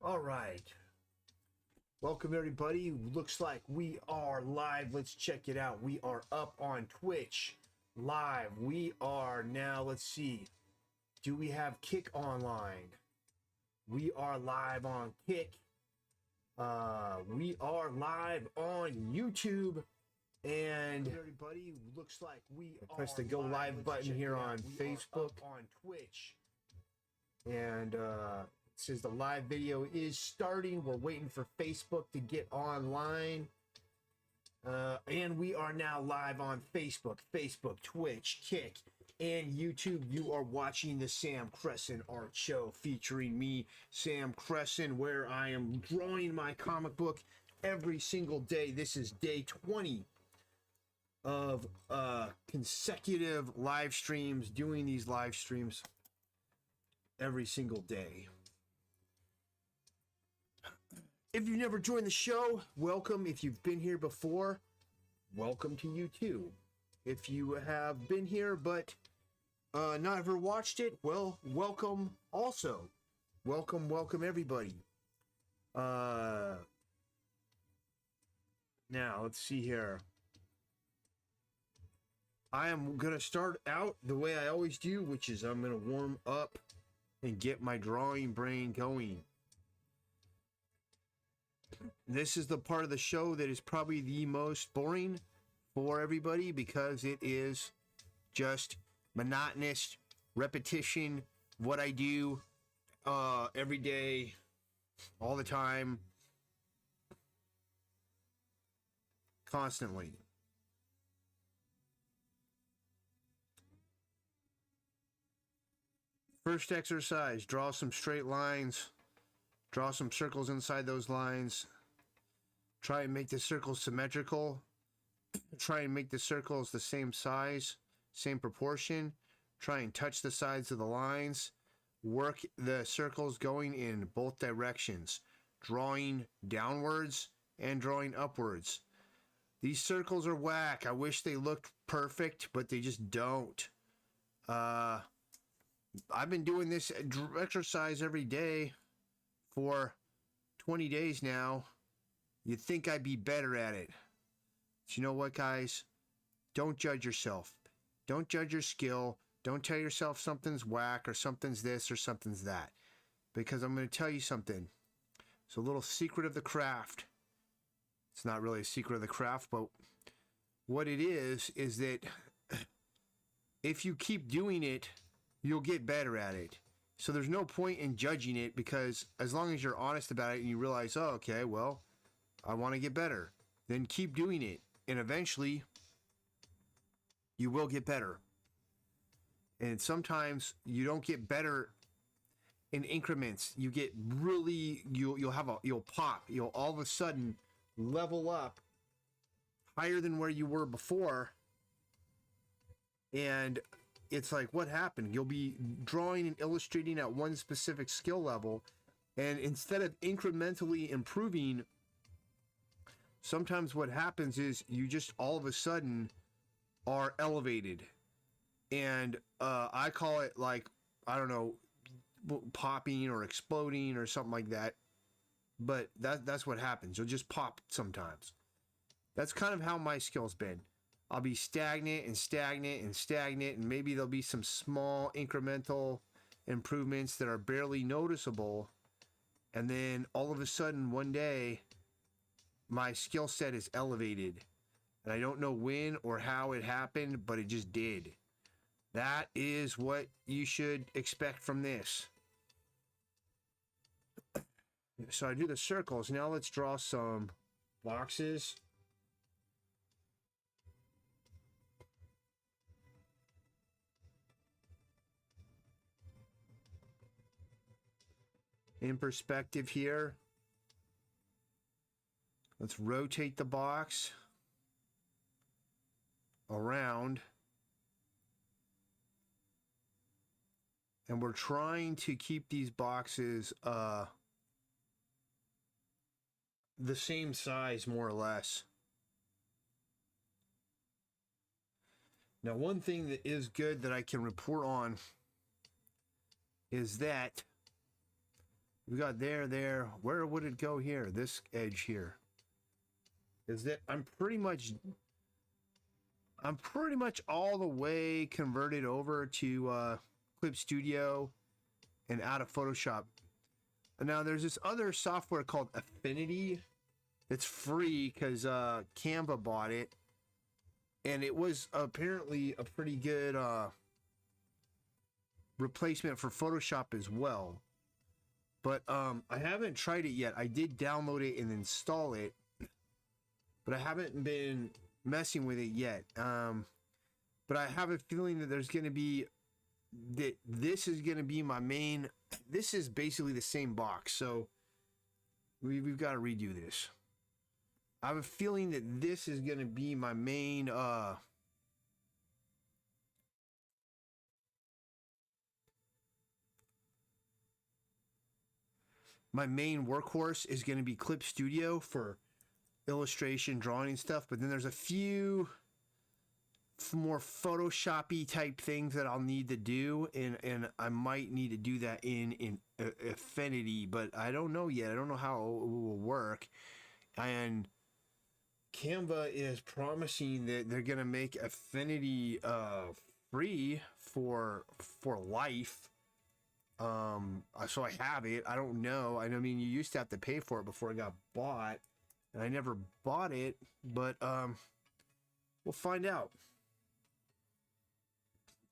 All right. Welcome, everybody. Looks like we are live. Let's check it out. We are up on Twitch live. We are now, let's see. Do we have Kick online? We are live on Kick. We are live on YouTube. And everybody, looks like we press the go live button here on Facebook. On Twitch. And it says the live video is starting. We're waiting for Facebook to get online. And we are now live on Facebook, Twitch, Kick, and YouTube. You are watching the Sam Crescent Art Show featuring me, Sam Crescent, where I am drawing my comic book every single day. This is day 20 of consecutive live streams, doing these live streams every single day. If you've never joined the show, welcome. If you've been here before, welcome to you too. If you have been here but not ever watched it, well, welcome also. Welcome everybody. Now, let's see here. I am going to start out the way I always do, which is I'm going to warm up and get my drawing brain going. This is the part of the show that is probably the most boring for everybody because it is just monotonous repetition of what I do every day, all the time, constantly. First exercise, draw some straight lines. Draw some circles inside those lines. Try and make the circles symmetrical. Try and make the circles the same size, same proportion. Try and touch the sides of the lines. Work the circles going in both directions. Drawing downwards and drawing upwards. These circles are whack. I wish they looked perfect, but they just don't. I've been doing this exercise every day for 20 days now. You'd think I'd be better at it. But you know what, guys? Don't judge yourself. Don't judge your skill. Don't tell yourself something's whack or something's this or something's that. Because I'm going to tell you something. It's a little secret of the craft. It's not really a secret of the craft, but what it is that if you keep doing it, you'll get better at it. So there's no point in judging it, because as long as you're honest about it and you realize, oh, okay, well, I want to get better, then keep doing it. And eventually you will get better. And sometimes you don't get better in increments. You get really, you'll pop. You'll all of a sudden level up higher than where you were before. And it's like, what happened? You'll be drawing and illustrating at one specific skill level, and instead of incrementally improving, sometimes what happens is you just all of a sudden are elevated. And I call it, like, I don't know, popping or exploding or something like that. But that's what happens. You'll just pop sometimes. That's kind of how my skill's been. I'll be stagnant, and maybe there'll be some small incremental improvements that are barely noticeable. And then all of a sudden, one day, my skill set is elevated. And I don't know when or how it happened, but it just did. That is what you should expect from this. So I do the circles. Now let's draw some boxes. In perspective here. Let's rotate the box around. And we're trying to keep these boxes the same size, more or less. Now, one thing that is good that I can report on is that We got there. Where would it go here? This edge here. Is that I'm pretty much all the way converted over to Clip Studio and out of Photoshop. And now there's this other software called Affinity. It's free because Canva bought it, and it was apparently a pretty good replacement for Photoshop as well. But I haven't tried it yet. I did download it and install it, but I haven't been messing with it yet. But I have a feeling that there's going to be this is going to be my main. This is basically the same box, so we've got to redo this. I have a feeling that this is going to be my main workhorse is going to be Clip Studio for illustration, drawing and stuff, but then there's a few more Photoshop-y type things that I'll need to do, and I might need to do that in Affinity, but I don't know yet. I don't know how it will work. And Canva is promising that they're gonna make Affinity free for life. So I have it. I don't know. I mean, you used to have to pay for it before it got bought, and I never bought it, but we'll find out.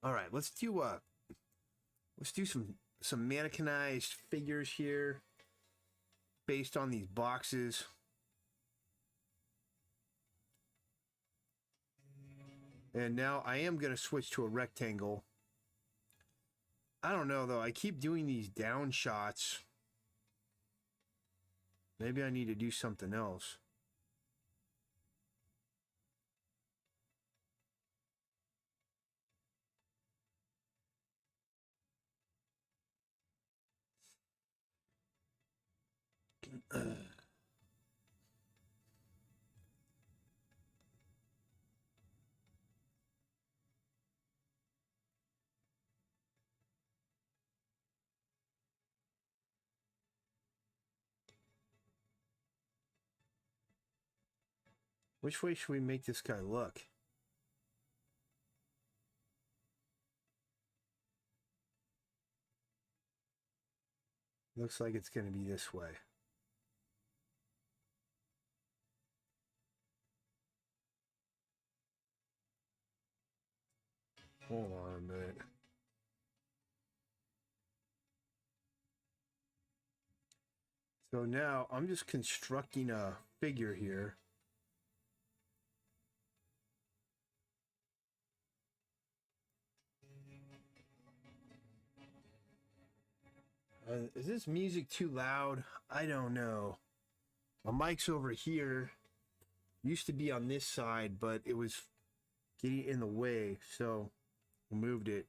All right, let's do some mannequinized figures here based on these boxes. And now I am going to switch to a rectangle. I don't know though. I keep doing these down shots. Maybe I need to do something else. Which way should we make this guy look? Looks like it's going to be this way. Hold on a minute. So now I'm just constructing a figure here. Is this music too loud? I don't know. My mic's over here. Used to be on this side, but it was getting in the way, so I moved it.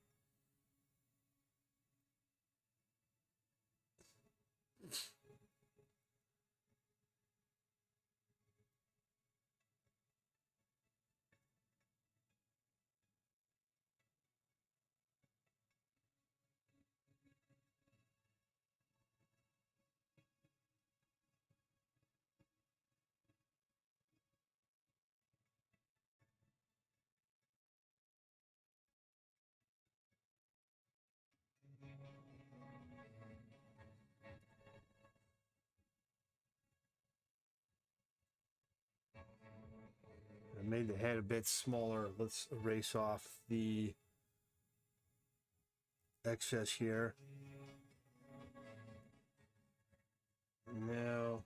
I made the head a bit smaller. Let's erase off the excess here. Now,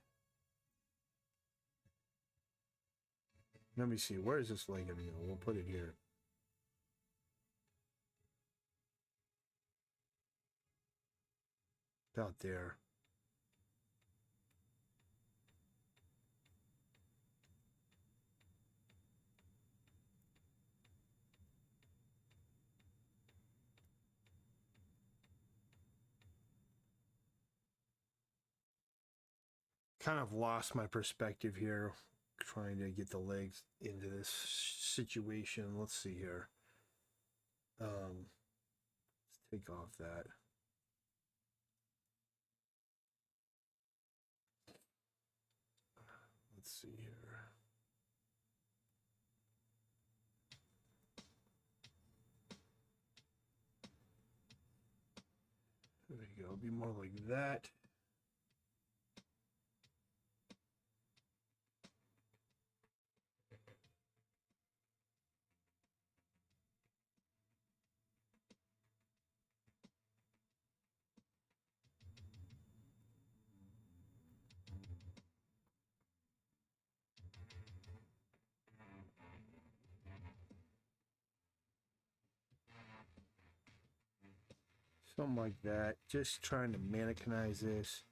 let me see. Where is this leg gonna go? We'll put it here. About there. Kind of lost my perspective here, trying to get the legs into this situation. Let's see here. Let's take off that. see here. There we go. Be more like that. Something like that. Just trying to mannequinize this.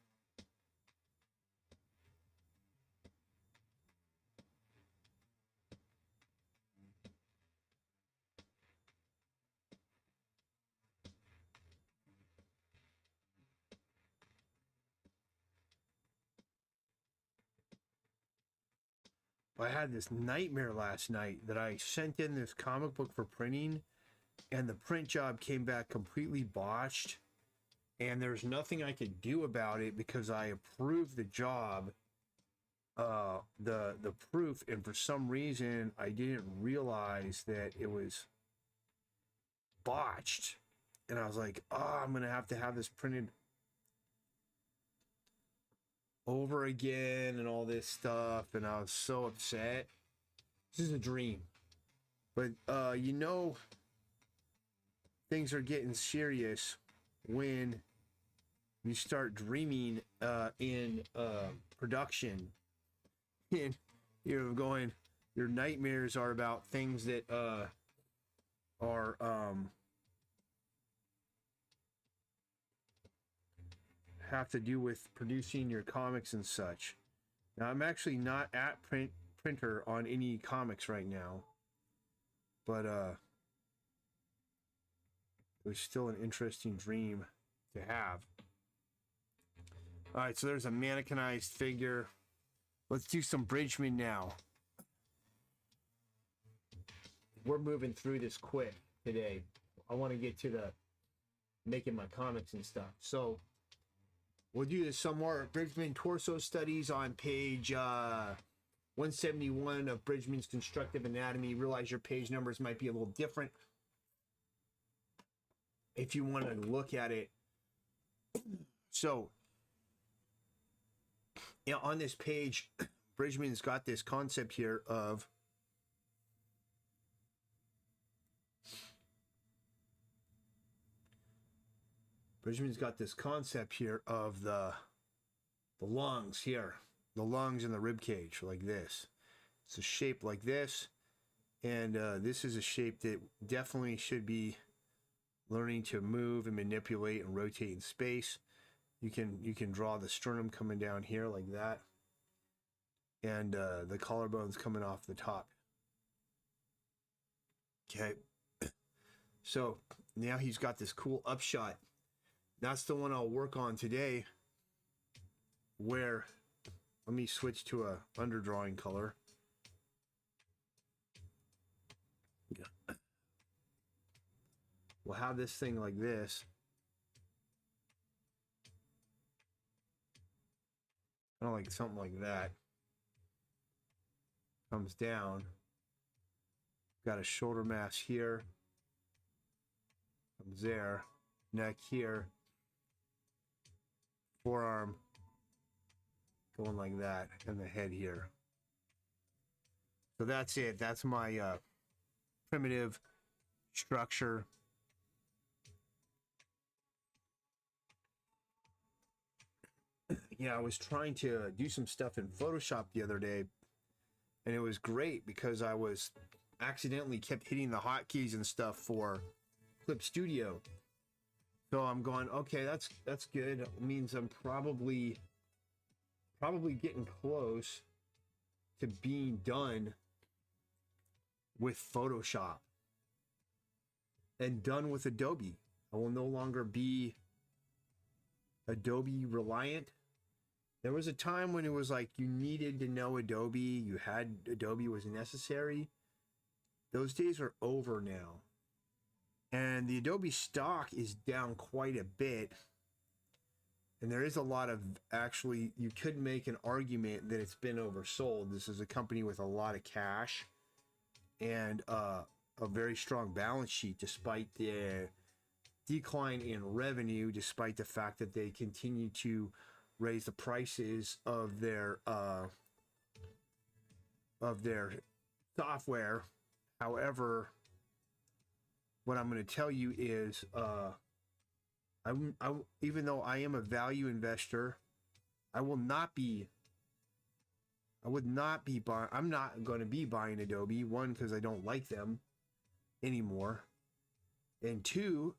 I had this nightmare last night that I sent in this comic book for printing, and the print job came back completely botched, and there's nothing I could do about it because I approved the job, the proof, and for some reason I didn't realize that it was botched, and I was like, oh, I'm gonna have to have this printed over again and all this stuff, and I was so upset. This is a dream, but you know, things are getting serious when you start dreaming in production, and you're going, your nightmares are about things that are have to do with producing your comics and such. Now, I'm actually not at printer on any comics right now, but it was still an interesting dream to have. All right, so there's a mannequinized figure. Let's do some Bridgman now. We're moving through this quick today. I want to get to the making my comics and stuff. So we'll do this some more Bridgman torso studies on page 171 of Bridgman's Constructive Anatomy. Realize your page numbers might be a little different if you want to look at it. So you know, on this page, Bridgman's got this concept here of the lungs here, the lungs and the rib cage like this. It's a shape like this, and this is a shape that definitely should be learning to move and manipulate and rotate in space. You can draw the sternum coming down here like that, and the collarbones coming off the top. Okay, so now he's got this cool upshot. That's the one I'll work on today, where, let me switch to a underdrawing color. Yeah. We'll have this thing like this. Kind of like something like that. Comes down. Got a shoulder mass here. Comes there. Neck here. Forearm going like that, and the head here. So that's it. That's my primitive structure. Yeah, I was trying to do some stuff in Photoshop the other day, and it was great because I was accidentally kept hitting the hotkeys and stuff for Clip Studio. So I'm going, okay, that's good. It means I'm probably getting close to being done with Photoshop and done with Adobe. I will no longer be Adobe reliant. There was a time when it was like you needed to know Adobe, you had Adobe was necessary. Those days are over now. And the Adobe stock is down quite a bit. And there is a lot of, actually, you could make an argument that it's been oversold. This is a company with a lot of cash and a very strong balance sheet, despite the decline in revenue, despite the fact that they continue to raise the prices of their software. However, what I'm going to tell you is, even though I am a value investor, I would not be buying. I'm not going to be buying Adobe. One, because I don't like them anymore, and two,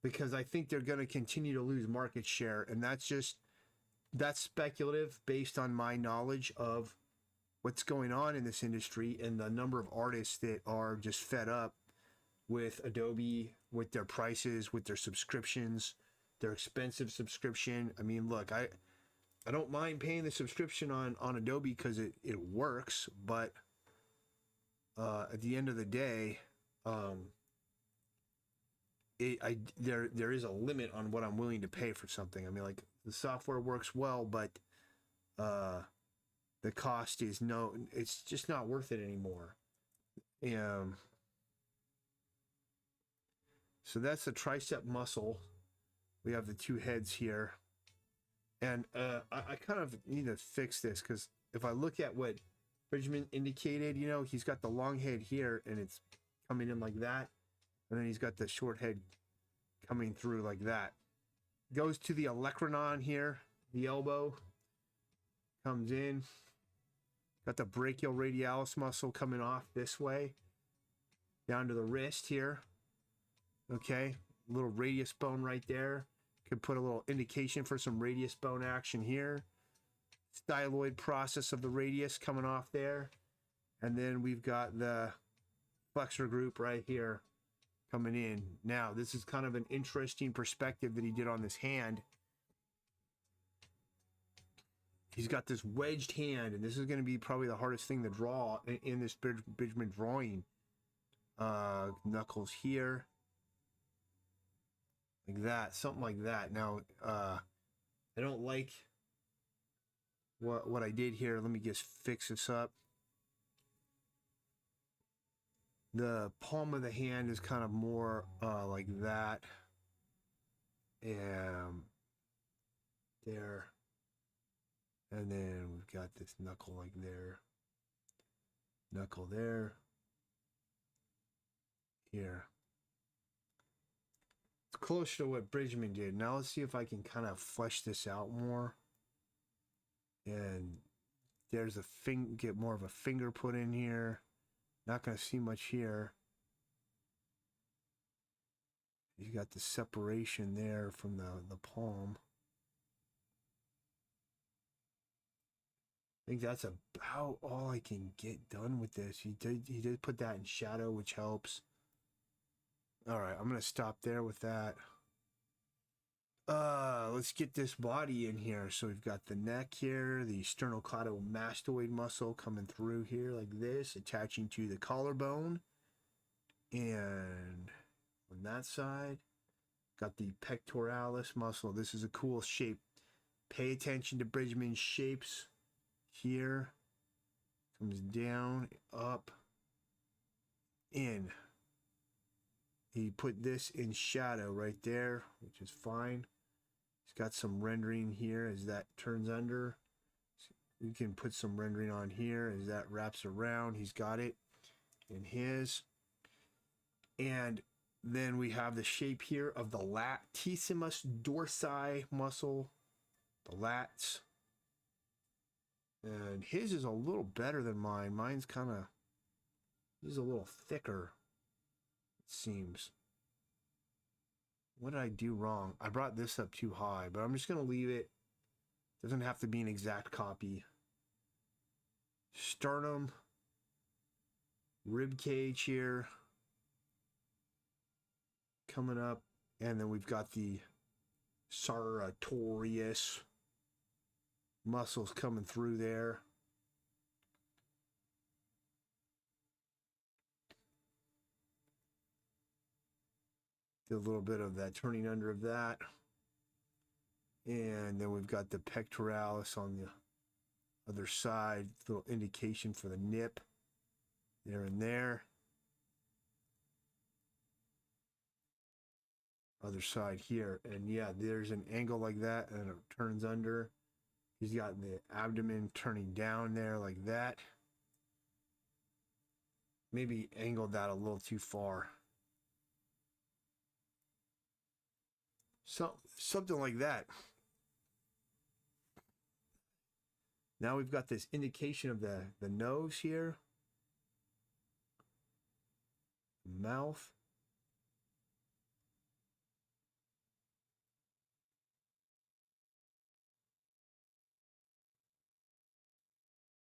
because I think they're going to continue to lose market share, and that's speculative based on my knowledge of what's going on in this industry and the number of artists that are just fed up with Adobe, with their prices, with their subscriptions, their expensive subscription. I mean, look, I don't mind paying the subscription on Adobe because it works, but at the end of the day, there is a limit on what I'm willing to pay for something. I mean, like, the software works well, but the cost is it's just not worth it anymore. So that's the tricep muscle. We have the two heads here. And I kind of need to fix this, because if I look at what Bridgman indicated, you know, he's got the long head here and it's coming in like that. And then he's got the short head coming through like that. Goes to the olecranon here, the elbow. Comes in. Got the brachioradialis muscle coming off this way. Down to the wrist here. Okay, little radius bone right there. Could put a little indication for some radius bone action here. Styloid process of the radius coming off there. And then we've got the flexor group right here coming in. Now, this is kind of an interesting perspective that he did on this hand. He's got this wedged hand, and this is going to be probably the hardest thing to draw in this Bridgman drawing. Knuckles here. Like that, something like that. Now, I don't like what I did here. Let me just fix this up. The palm of the hand is kind of more like that. And there. And then we've got this knuckle like there. Knuckle there. Here. It's close to what Bridgman did. Now let's see if I can kind of flesh this out more. And there's a get more of a finger put in here. Not going to see much here. You got the separation there from the palm. I think that's about all I can get done with this. He did put that in shadow, which helps. All right, I'm going to stop there with that. Let's get this body in here. So we've got the neck here, the sternocleidomastoid muscle coming through here like this, attaching to the collarbone. And on that side, got the pectoralis muscle. This is a cool shape. Pay attention to Bridgman's shapes here. Comes down, up, in. He put this in shadow right there, which is fine. He's got some rendering here as that turns under. You can put some rendering on here as that wraps around. He's got it in his. And then we have the shape here of the latissimus dorsi muscle, the lats. And his is a little better than mine. Mine's kind of, this is a little thicker, it seems. What did I do wrong? I brought this up too high, but I'm just going to leave it. Doesn't have to be an exact copy. Sternum, rib cage here coming up, and then we've got the sartorius muscles coming through there. A little bit of that turning under of that. And then we've got the pectoralis on the other side, little indication for the nip there and there. Other side here, and yeah, there's an angle like that, and it turns under. He's got the abdomen turning down there like that. Maybe angled that a little too far. So something like that. Now we've got this indication of the nose here. Mouth.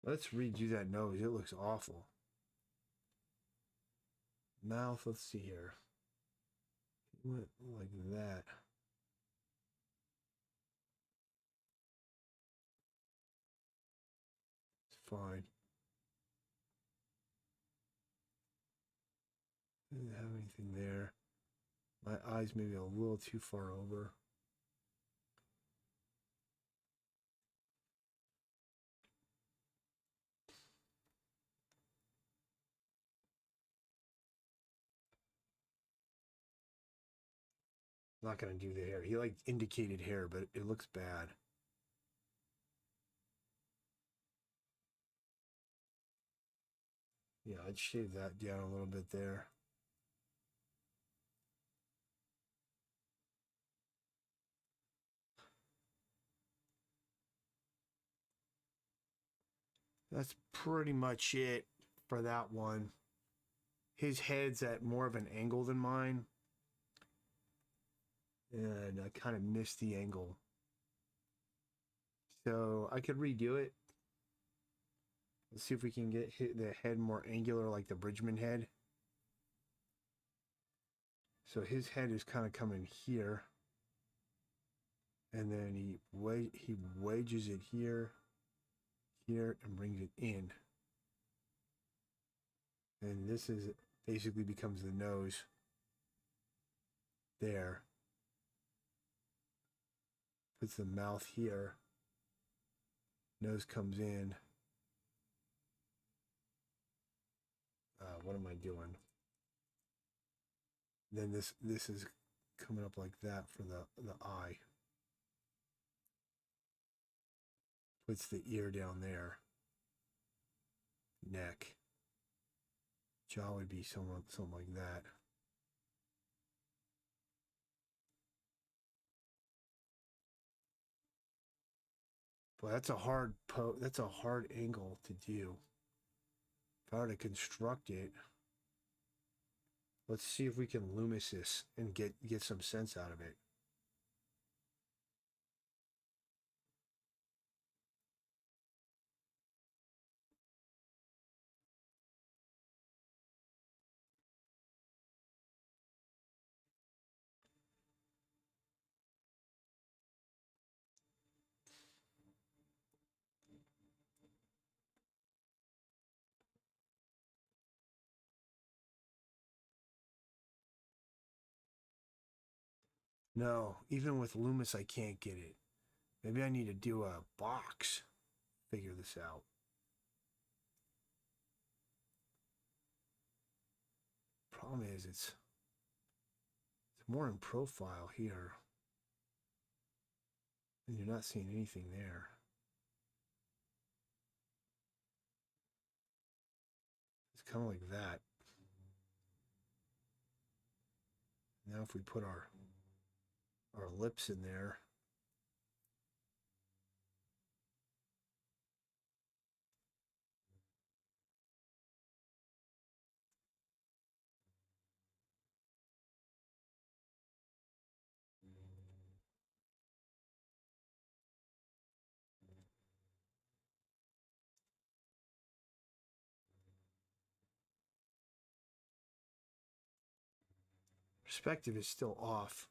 Let's redo that nose. It looks awful. Mouth, let's see here. It went like that. It's fine. Didn't have anything there. My eyes maybe a little too far over. Not gonna do the hair. He like indicated hair, but it looks bad. Yeah, I'd shave that down a little bit there. That's pretty much it for that one. His head's at more of an angle than mine. And I kind of missed the angle. So I could redo it. Let's see if we can get the head more angular like the Bridgman head. So his head is kind of coming here. And then he wedges it here, and brings it in. And this is basically becomes the nose there. Puts the mouth here. Nose comes in. What am I doing? Then this is coming up like that for the eye. Puts the ear down there. Neck. Jaw would be something like that. But that's a hard angle to do. If I were to construct it, let's see if we can Loomis this and get some sense out of it. No, even with Loomis, I can't get it. Maybe I need to do a box. Figure this out. Problem is, it's more in profile here. And you're not seeing anything there. It's kind of like that. Now if we put our lips in there, perspective is still off.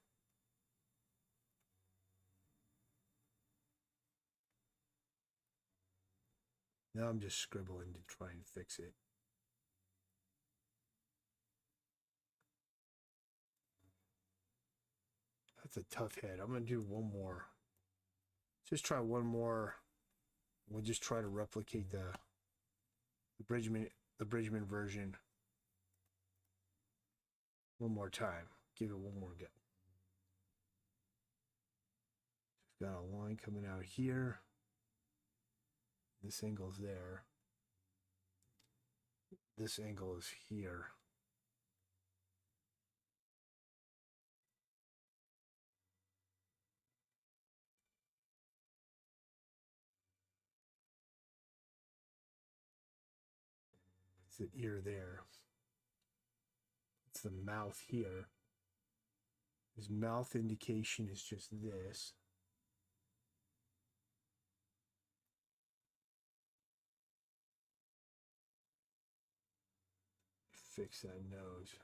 Now I'm just scribbling to try and fix it. That's a tough head. I'm going to do one more. Just try one more. We'll just try to replicate the Bridgman version one more time. Give it one more go. Got a line coming out here. This angle's there. This angle is here. It's the ear there. It's the mouth here. His mouth indication is just this. Fix that nose.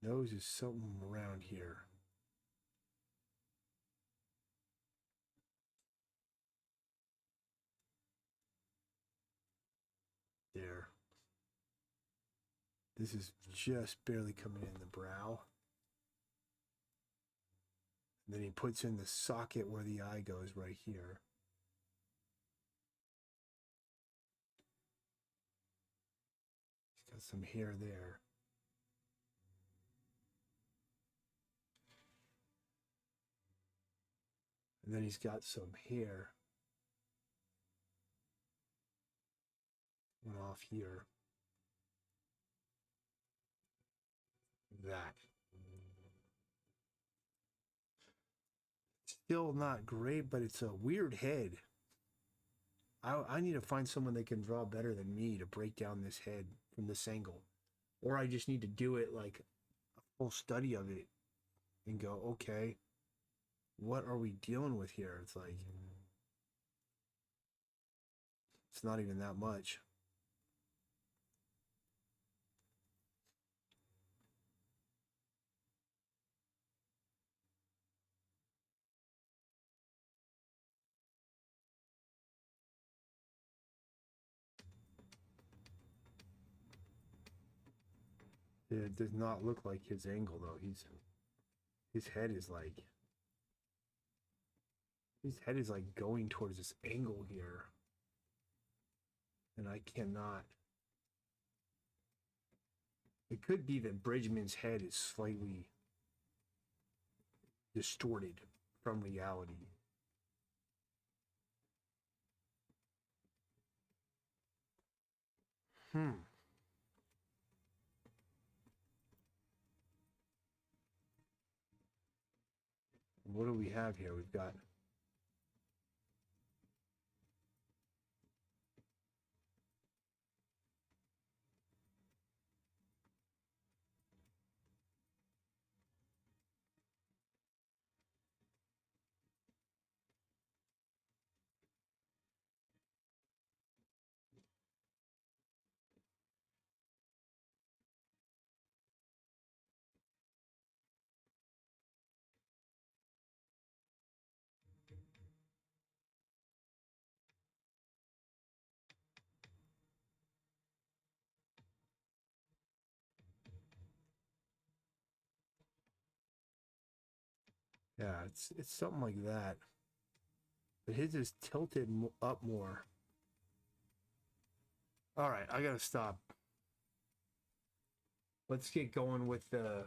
Nose is something around here. There. This is just barely coming in the brow. And then he puts in the socket where the eye goes right here. He's got some hair there. And then he's got some hair going off here. That. Still not great, but it's a weird head. I need to find someone that can draw better than me to break down this head from this angle. Or I just need to do it like a full study of it and go, okay, what are we dealing with here? It's like, it's not even that much. It does not look like his angle though. His head is like going towards this angle here. And I cannot. It could be that Bridgman's head is slightly distorted from reality. What do we have here? We've got yeah, it's something like that. But his is tilted up more. All right, I gotta stop. Let's get going with the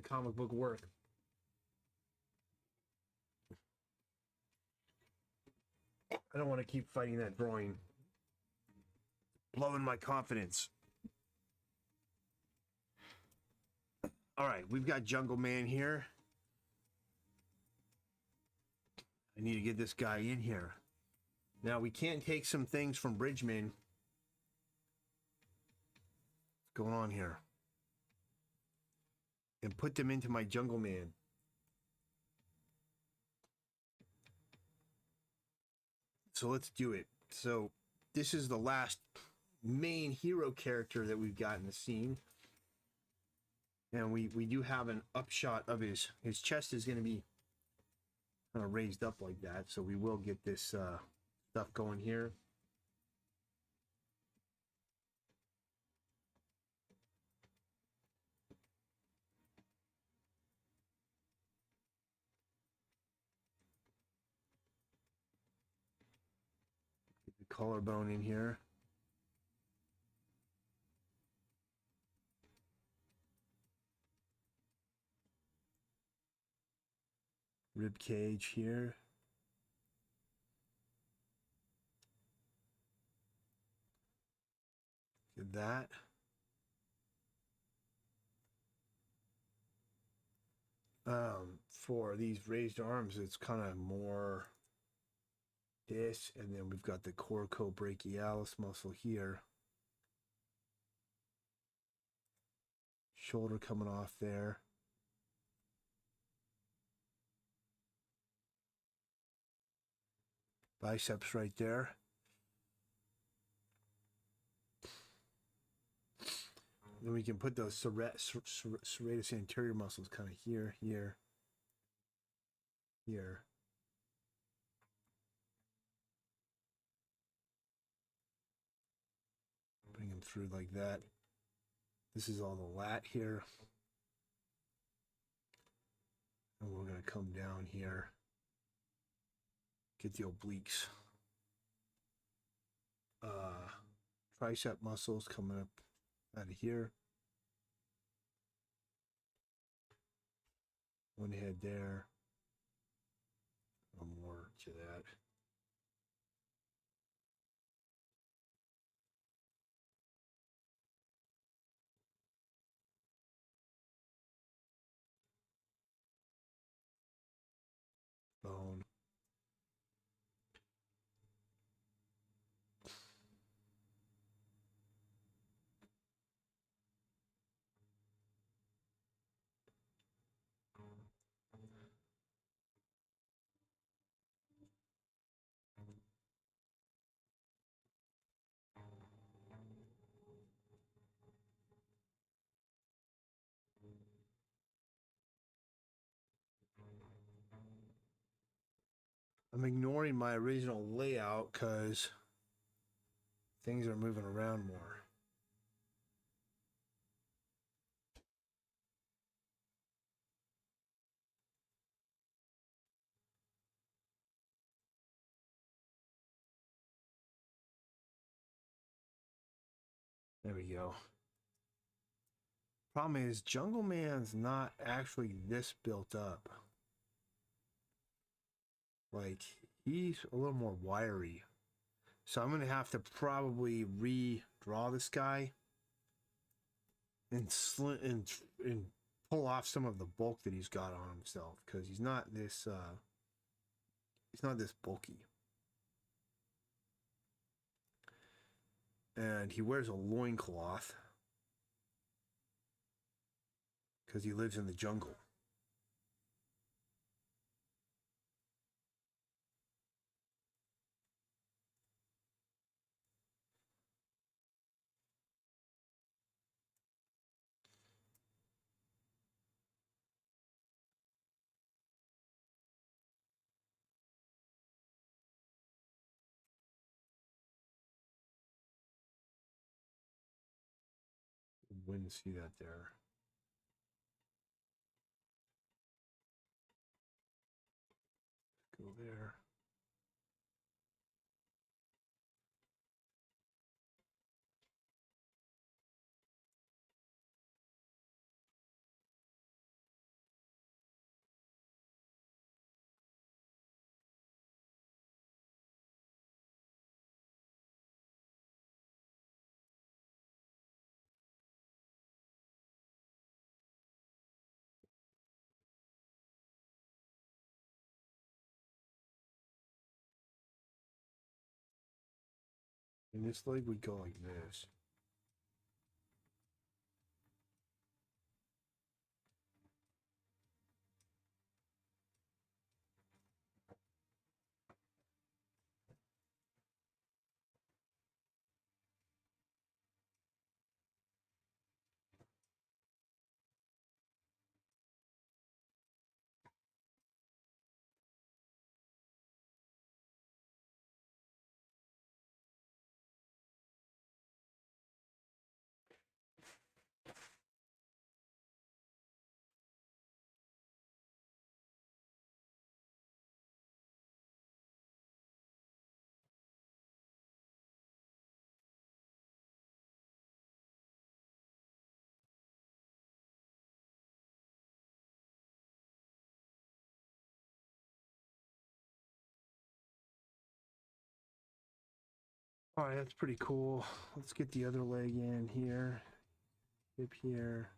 comic book work. I don't want to keep fighting that drawing. Blowing my confidence. All right, we've got Jungle Man here. I need to get this guy in here. Now, we can't take some things from Bridgman. What's going on here? And put them into my Jungle Man. So let's do it. So this is the last main hero character that we've got in the scene. And we do have an upshot of his chest is going to be kind of raised up like that. So we will get this stuff going here. collarbone in here. Rib cage here. Get that. For these raised arms, it's kind of more this, and then we've got the coracobrachialis muscle here. Shoulder coming off there. Biceps right there. Then we can put those serratus anterior muscles kind of here, here, here. Bring them through like that. This is all the lat here. And we're going to come down here. Get the obliques. Tricep muscles coming up out of here. One head there. One more to that. Bone. I'm ignoring my original layout because things are moving around more. There we go. Problem is, Jungle Man's not actually this built up. Like, he's a little more wiry. So I'm going to have to probably redraw this guy and pull off some of the bulk that he's got on himself, because he's not this bulky. And he wears a loincloth because he lives in the jungle. Wouldn't see that there. Go there. And this leg would go like this. All right, that's pretty cool. Let's get the other leg in here. Hip here.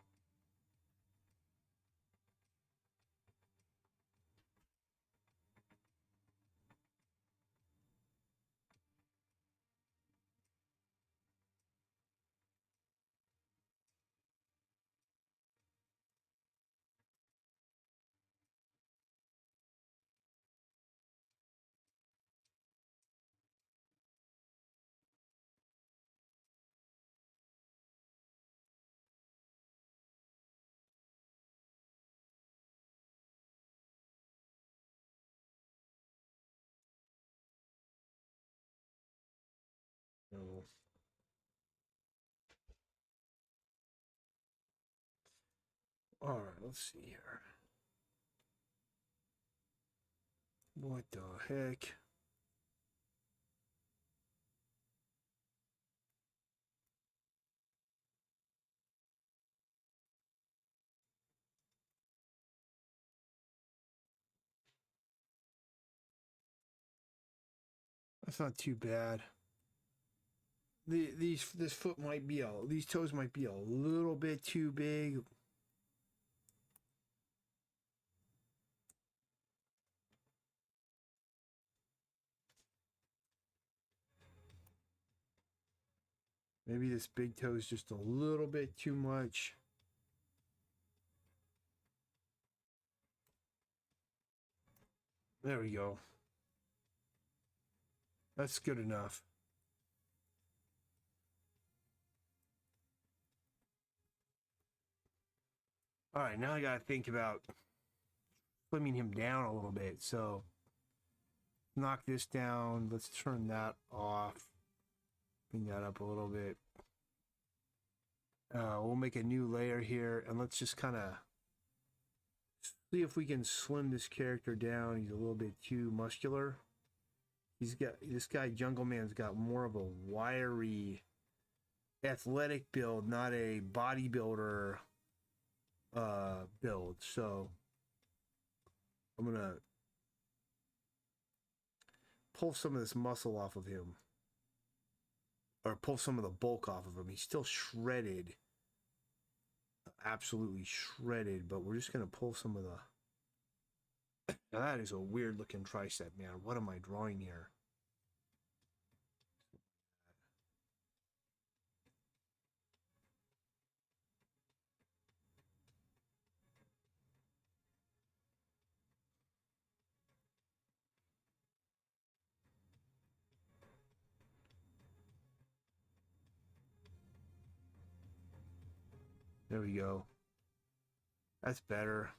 No. All right, let's see here. What the heck? That's not too bad. This foot might be these toes might be a little bit too big. Maybe this big toe is just a little bit too much. There we go. That's good enough. All right, now I got to think about slimming him down a little bit. So knock this down. Let's turn that off. Bring that up a little bit. We'll make a new layer here, and let's just kind of see if we can slim this character down. He's a little bit too muscular. He's got this guy, Jungle Man's got more of a wiry, athletic build, not a bodybuilder build. So I'm gonna pull some of this muscle off of him, or pull some of the bulk off of him. He's still shredded, absolutely shredded, but we're just gonna pull some of the. Now that is a weird looking tricep, man. What am I drawing here? There we go. That's better.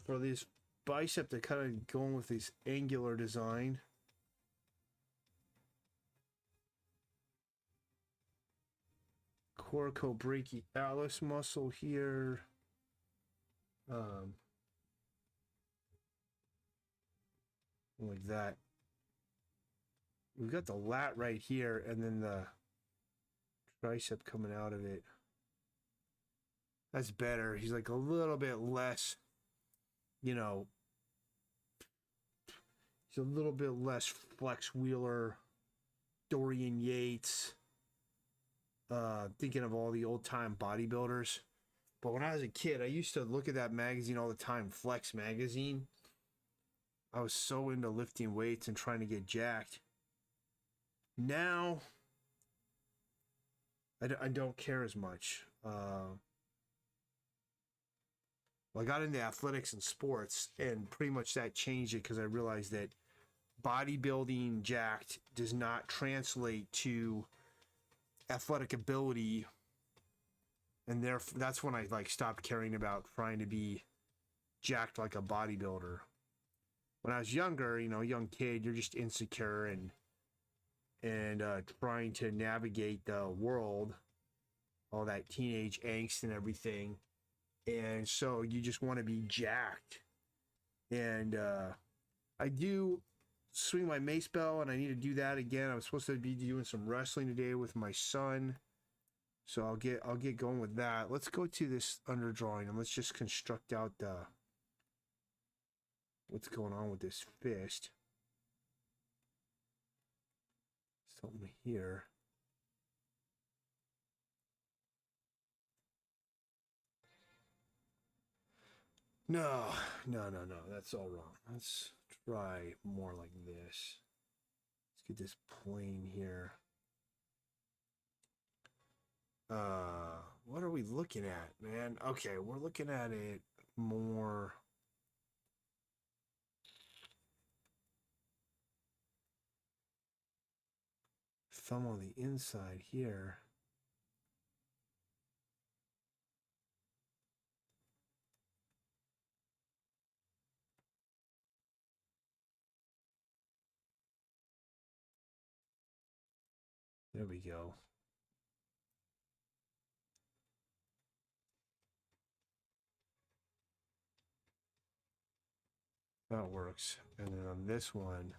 For this bicep, they're kind of going with this angular design. Coracobrachialis muscle here. Like that. We've got the lat right here, and then the tricep coming out of it. That's better. He's like a little bit less, you know, he's a little bit less Flex Wheeler, Dorian Yates. Thinking of all the old time bodybuilders. But when I was a kid, I used to look at that magazine all the time, Flex magazine. I was so into lifting weights and trying to get jacked. Now, I don't care as much. Well, I got into athletics and sports, and pretty much that changed it because I realized that bodybuilding jacked does not translate to athletic ability, and therefore that's when I like stopped caring about trying to be jacked like a bodybuilder. When I was younger, you know, young kid, you're just insecure and trying to navigate the world, all that teenage angst and everything, and so you just want to be jacked. And I do swing my mace bell, and I need to do that again. I was supposed to be doing some wrestling today with my son. So I'll get going with that. Let's go to this underdrawing and let's just construct out the what's going on with this fist. Something here. No, no, no, no. That's all wrong. Let's try more like this. Let's get this plane here. What are we looking at, man? Okay, we're looking at it more. Thumb on the inside here. There we go. That works. And then on this one,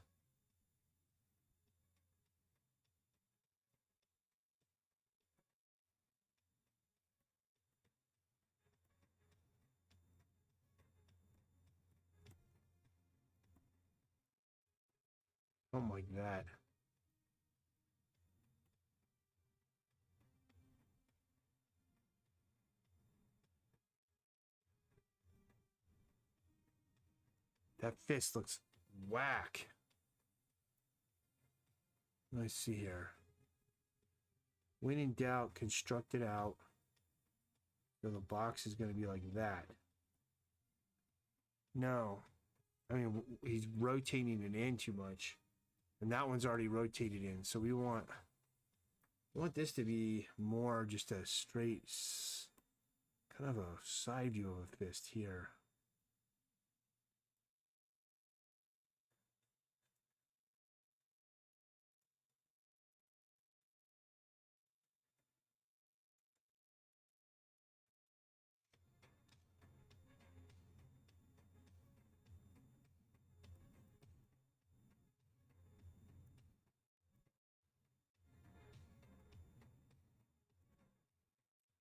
something like that. That fist looks whack. Let's see here. When in doubt, construct it out. So the box is going to be like that. No. I mean, he's rotating it in too much. And that one's already rotated in. So we want this to be more just a straight, kind of a side view of a fist here.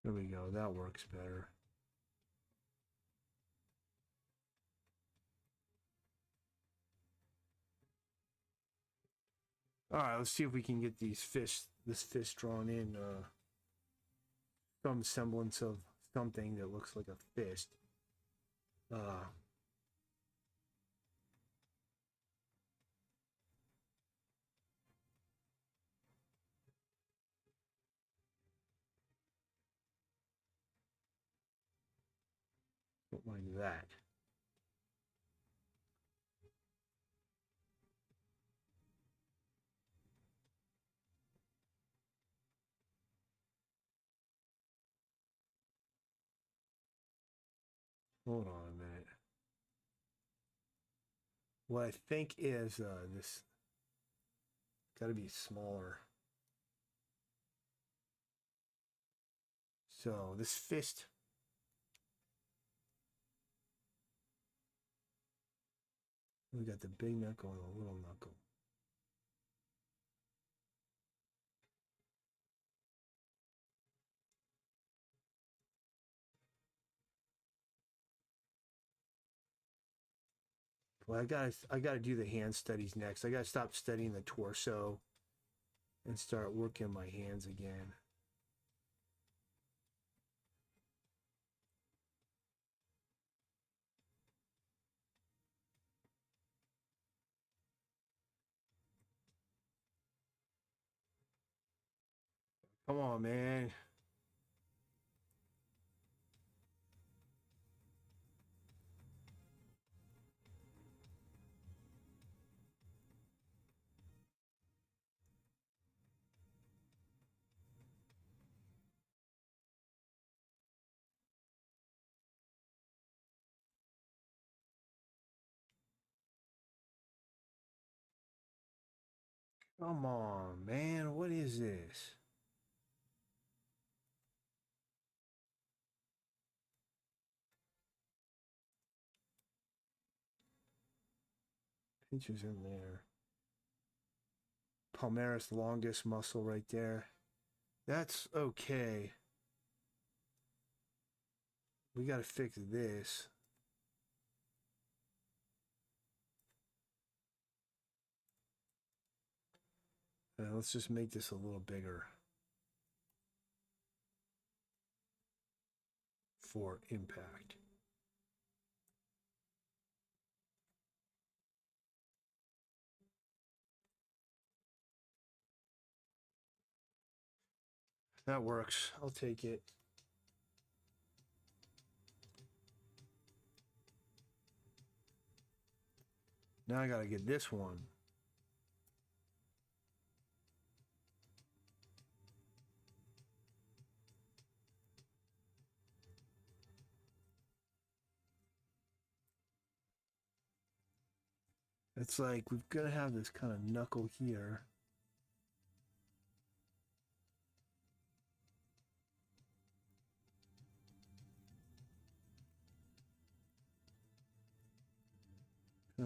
There we go. That works better. All right, let's see if we can get this fist drawn in some semblance of something that looks like a fist. Like that. Hold on a minute. What I think is this got to be smaller. So this fist. We got the big knuckle and the little knuckle. Well, I gotta do the hand studies next. I gotta stop studying the torso and start working my hands again. Come on, man. Come on, man. What is this? Pinches in there. Palmaris longus muscle right there. That's okay. We got to fix this. Let's just make this a little bigger for impact. That works. I'll take it. Now I gotta get this one. It's like we've got to have this kind of knuckle here.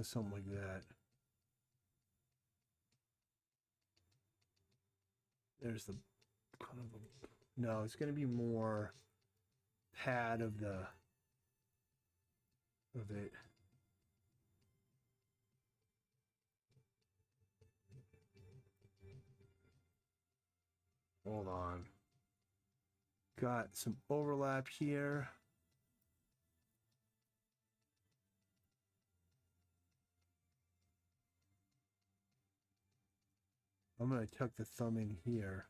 Something like that. There's the kind of a, no, it's going to be more pad of it. Hold on. Got some overlap here. I'm going to tuck the thumb in here.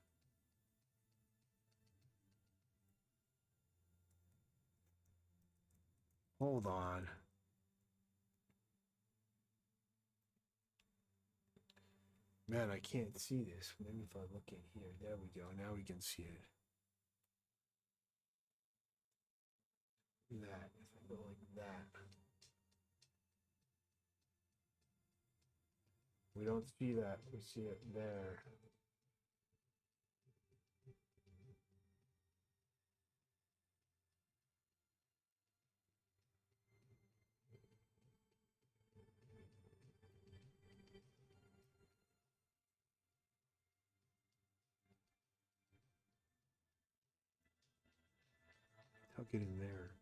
Hold on. Man, I can't see this. Maybe if I look in here. There we go. Now we can see it. That. If I go like that. We don't see that. We see it there. Tuck it in there.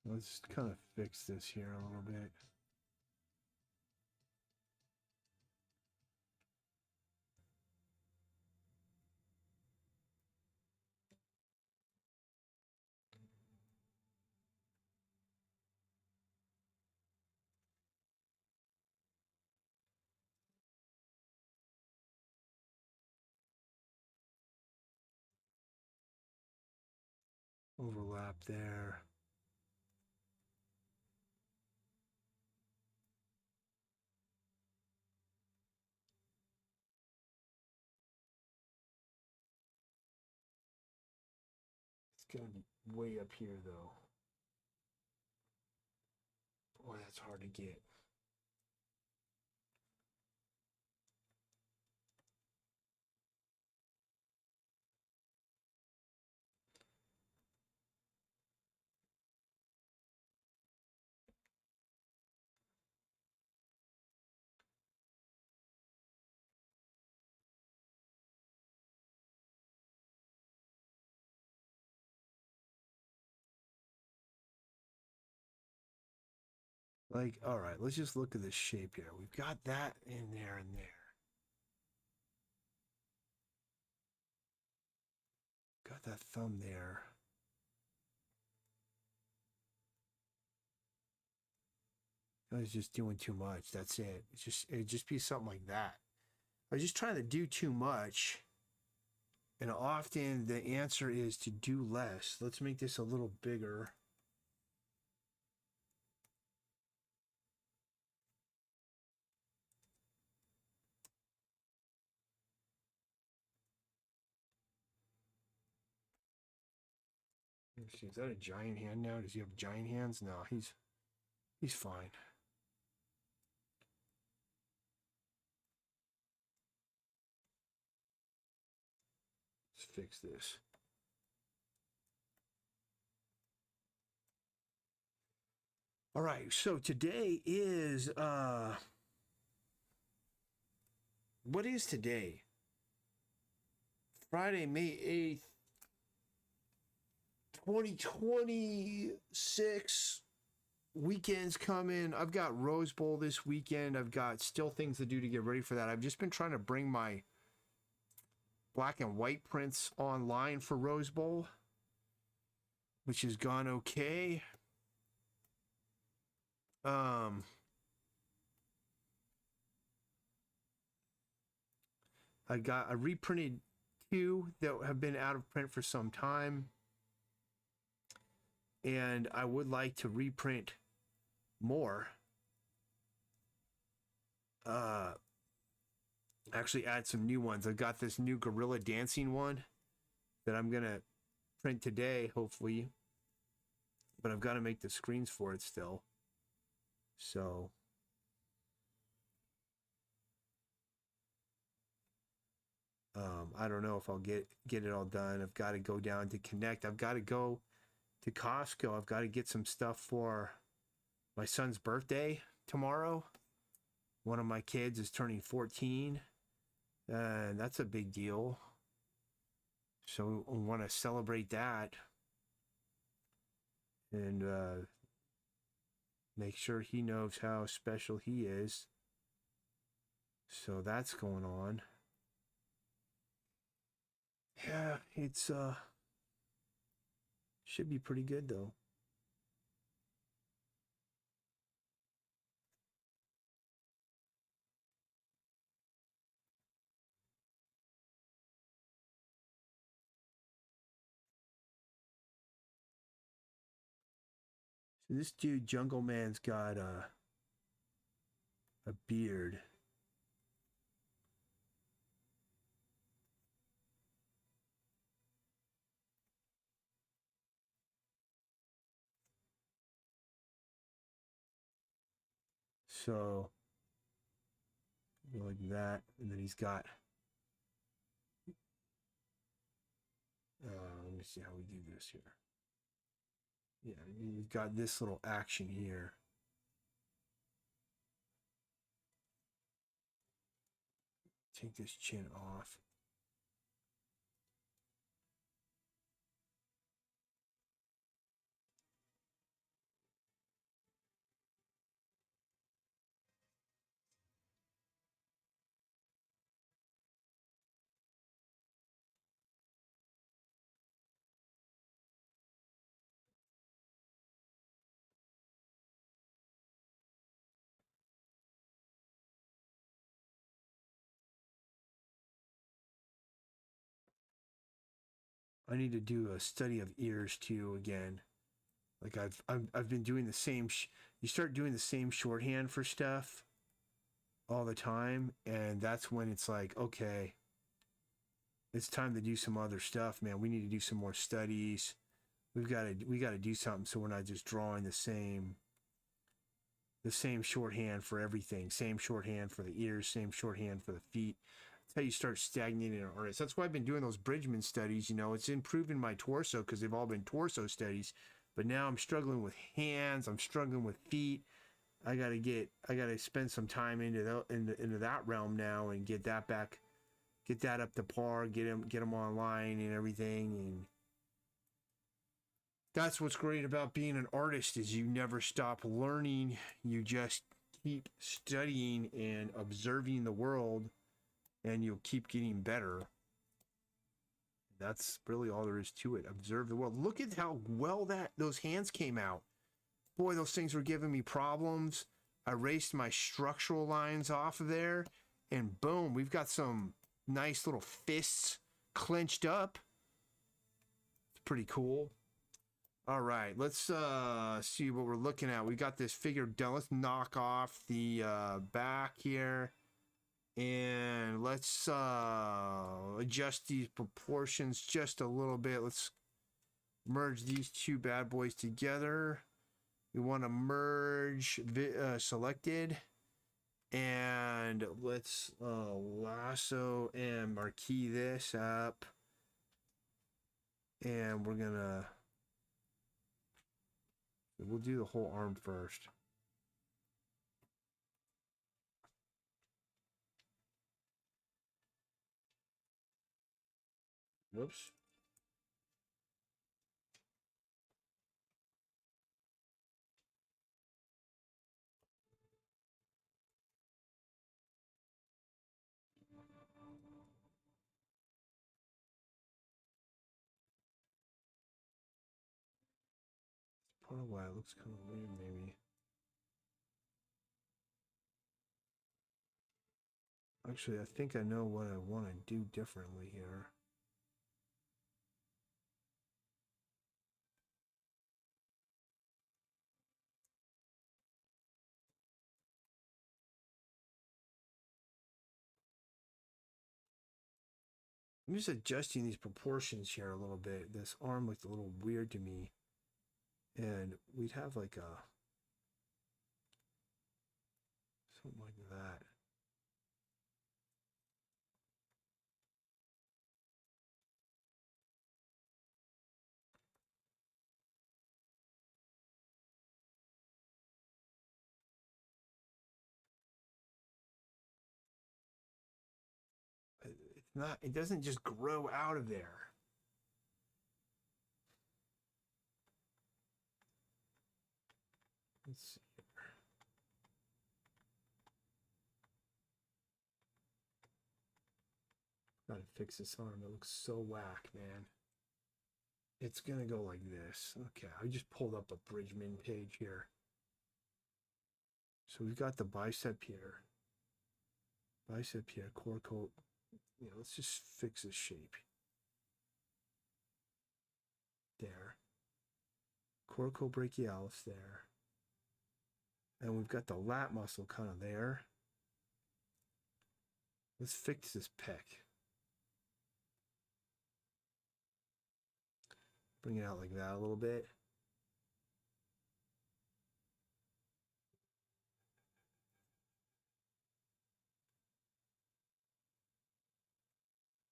Let's kind of fix this here a little bit. Overlap there. It's gonna be way up here though. Boy, that's hard to get. Like, all right, let's just look at this shape here. We've got that in there and there. Got that thumb there. I was just doing too much. That's it. It'd just be something like that. I was just trying to do too much. And often the answer is to do less. Let's make this a little bigger. Let's see, is that a giant hand now? Does he have giant hands? No, he's fine. Let's fix this. All right, so today is what is today? Friday, May 8th, 2026. Weekend's coming. I've got Rose Bowl this weekend. I've got still things to do to get ready for that. I've just been trying to bring my black and white prints online for Rose Bowl, which has gone okay. I reprinted 2 that have been out of print for some time, and I would like to reprint more. Actually add some new ones. I've got this new Gorilla Dancing one that I'm gonna print today, hopefully, but I've got to make the screens for it still. So I don't know if I'll get it all done. I've got to go down to Connect. I've got to go to Costco. I've got to get some stuff for my son's birthday tomorrow. One of my kids is turning 14, and that's a big deal. So we want to celebrate that and make sure he knows how special he is. So that's going on. Yeah, it's should be pretty good though. So this dude Jungle Man's got a beard. So like that, and then he's got let me see how we do this here. Yeah, you've got this little action here. Take this chin off. I need to do a study of ears too again. Like I've been doing the same. You start doing the same shorthand for stuff all the time, and that's when it's like, okay, it's time to do some other stuff, man. We need to do some more studies. We got to do something so we're not just drawing the same shorthand for everything. Same shorthand for the ears, same shorthand for the feet. That's how you start stagnating an artist. That's why I've been doing those Bridgman studies. You know, it's improving my torso because they've all been torso studies. But now I'm struggling with hands. I'm struggling with feet. I gotta spend some time into that realm now and get that back, get that up to par, get them online and everything. And that's what's great about being an artist is you never stop learning. You just keep studying and observing the world, and you'll keep getting better. That's really all there is to it. Observe the world. Look at how well those hands came out. Boy, those things were giving me problems. I erased my structural lines off of there, and boom, we've got some nice little fists clenched up. It's pretty cool. All right, let's see what we're looking at. We got this figure done. Let's knock off the back here, and let's adjust these proportions just a little bit. Let's merge these two bad boys together. We want to merge selected, and let's lasso and marquee this up, and we'll do the whole arm first. Whoops. Part of why it looks kind of weird, maybe. Actually, I think I know what I want to do differently here. I'm just adjusting these proportions here a little bit. This arm looked a little weird to me. And we'd have like a... something like that. It's not, it doesn't just grow out of there. Let's see here. Gotta fix this arm. It looks so whack, man. It's gonna go like this. Okay, I just pulled up a Bridgman page here. So we've got the bicep here. Bicep here, core coat. Yeah, let's just fix the shape. There. Coracobrachialis there. And we've got the lat muscle kind of there. Let's fix this pec. Bring it out like that a little bit.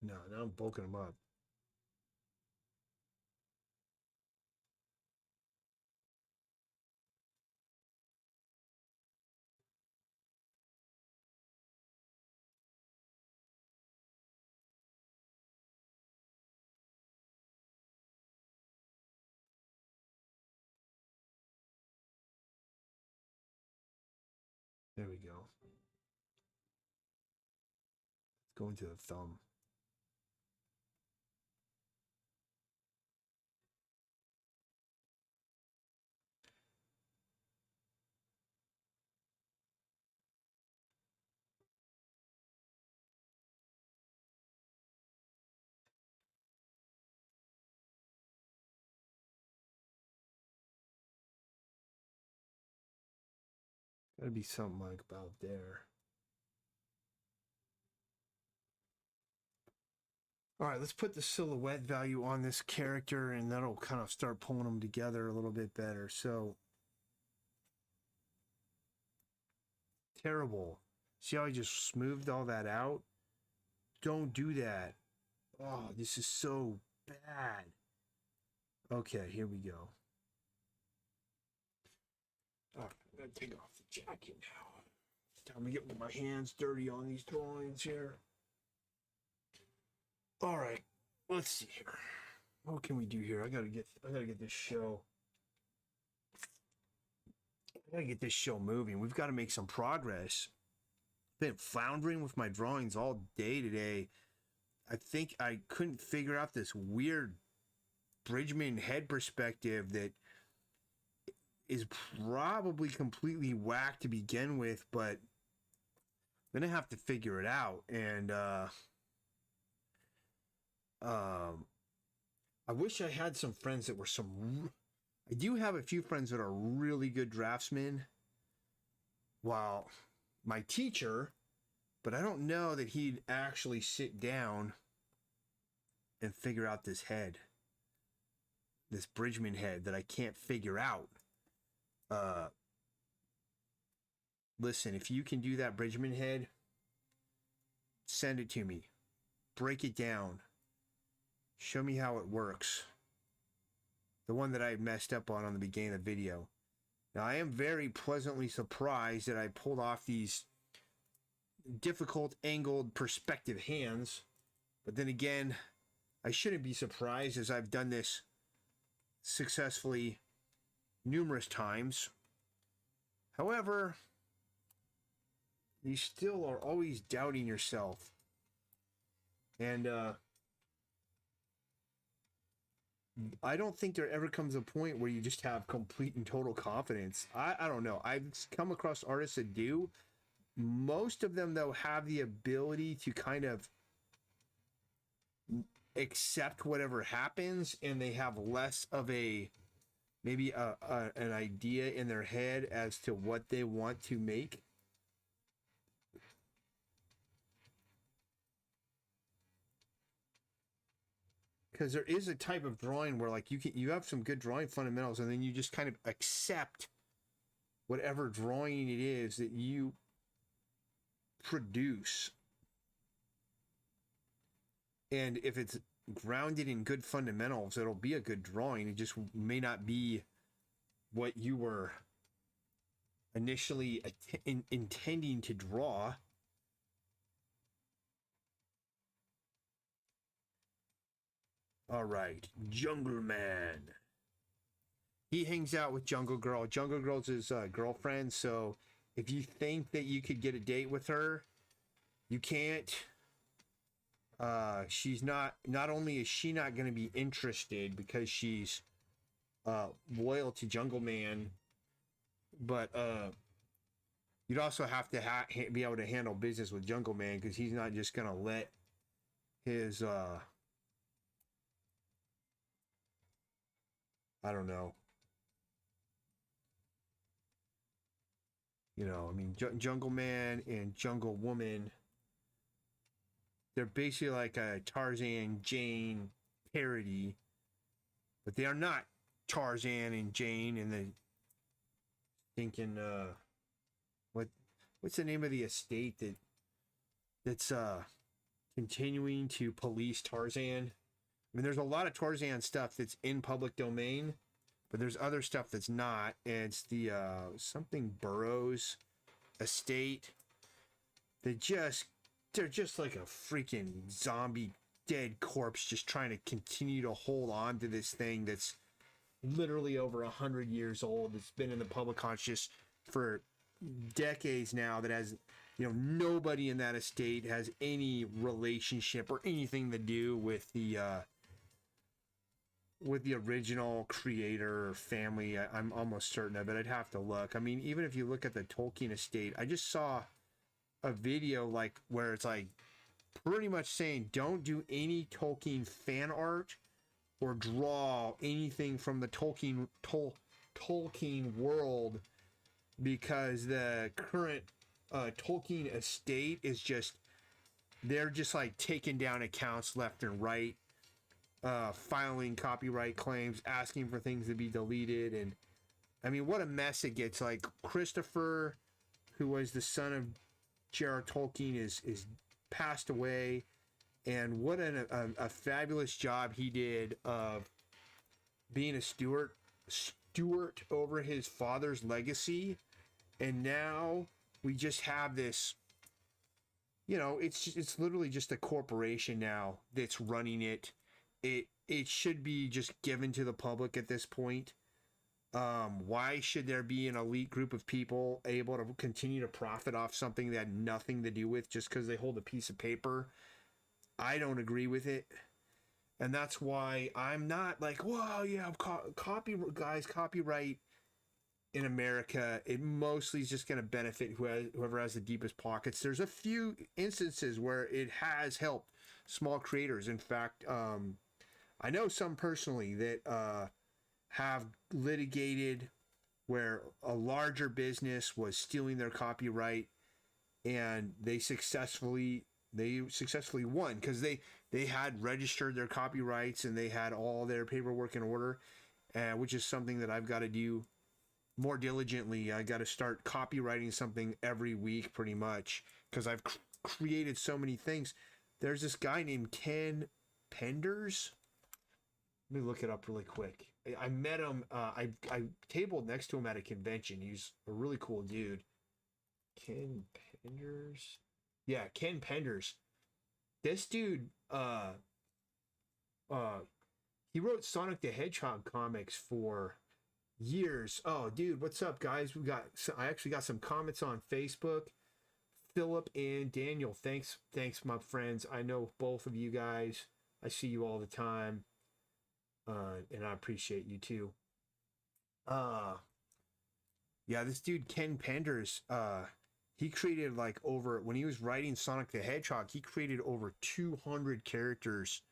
No, now I'm bulking them up. There we go. Let's go into the thumb. Gotta be something like about there. All right, let's put the silhouette value on this character and that'll kind of start pulling them together a little bit better. So, terrible. See how I just smoothed all that out? Don't do that. Oh, this is so bad. Okay, here we go. All right, I'm gonna take off the jacket now. Time to get my hands dirty on these drawings here. All right, let's see here. What can we do here? I gotta get this show. I gotta get this show moving. We've got to make some progress. Been floundering with my drawings all day today. I think I couldn't figure out this weird Bridgman head perspective that is probably completely whack to begin with, but I'm gonna have to figure it out. And I wish I had some friends that were I do have a few friends that are really good draftsmen. While my teacher, but I don't know that he'd actually sit down and figure out this head. This Bridgman head that I can't figure out. Listen, if you can do that Bridgman head, send it to me. Break it down. Show me how it works. The one that I messed up on the beginning of the video. Now, I am very pleasantly surprised that I pulled off these difficult angled perspective hands. But then again, I shouldn't be surprised, as I've done this successfully numerous times. However, you still are always doubting yourself. And I don't think there ever comes a point where you just have complete and total confidence. I don't know. I've come across artists that do. Most of them, though, have the ability to kind of accept whatever happens, and they have less of a maybe an idea in their head as to what they want to make. Because there is a type of drawing where, like, you have some good drawing fundamentals, and then you just kind of accept whatever drawing it is that you produce. And if it's grounded in good fundamentals, it'll be a good drawing. It just may not be what you were initially intending to draw. All right, Jungle Man. He hangs out with Jungle Girl. Jungle Girl's his girlfriend, so if you think that you could get a date with her, you can't. She's not only is she not going to be interested because she's loyal to Jungle Man, but you'd also have to be able to handle business with Jungle Man, because he's not just going to let his I don't know. You know, I mean, Jungle Man and Jungle Woman, they're basically like a Tarzan Jane parody, but they are not Tarzan and Jane and the thinking what's the name of the estate that's continuing to police Tarzan? I mean, there's a lot of Tarzan stuff that's in public domain, but there's other stuff that's not. And it's the something Burroughs estate. They're just like a freaking zombie dead corpse, just trying to continue to hold on to this thing that's literally over 100 years old. It's been in the public conscious for decades now. That has, you know, nobody in that estate has any relationship or anything to do with the original creator or family. I'm almost certain of it. I'd have to look. I mean, even if you look at the Tolkien estate, I just saw a video like where it's like pretty much saying don't do any Tolkien fan art or draw anything from the Tolkien world, because the current Tolkien estate is just, they're just like taking down accounts left and right, filing copyright claims, asking for things to be deleted. And I mean, what a mess it gets. Like Christopher, who was the son of J.R.R. Tolkien, is passed away, and what a fabulous job he did of being a steward over his father's legacy. And now we just have this, you know, it's literally just a corporation now that's running it. It should be just given to the public at this point. Why should there be an elite group of people able to continue to profit off something that had nothing to do with, just because they hold a piece of paper? I don't agree with it. And that's why I'm not like, well, yeah, copyright in America, it mostly is just going to benefit whoever has the deepest pockets. There's a few instances where it has helped small creators. In fact, I know some personally that have litigated where a larger business was stealing their copyright, and they successfully won, because they had registered their copyrights and they had all their paperwork in order, which is something that I've got to do more diligently. I got to start copywriting something every week pretty much, because I've created so many things. There's this guy named Ken Penders. Let me look it up really quick. I met him. I tabled next to him at a convention. He's a really cool dude. Ken Penders. Yeah, Ken Penders. This dude he wrote Sonic the Hedgehog comics for years. Oh, dude, what's up, guys? I actually got some comments on Facebook. Philip and Daniel, thanks, my friends. I know both of you guys. I see you all the time, and I appreciate you too. Yeah, this dude Ken Penders, he created like over when he was writing Sonic the Hedgehog, he created over 200 characters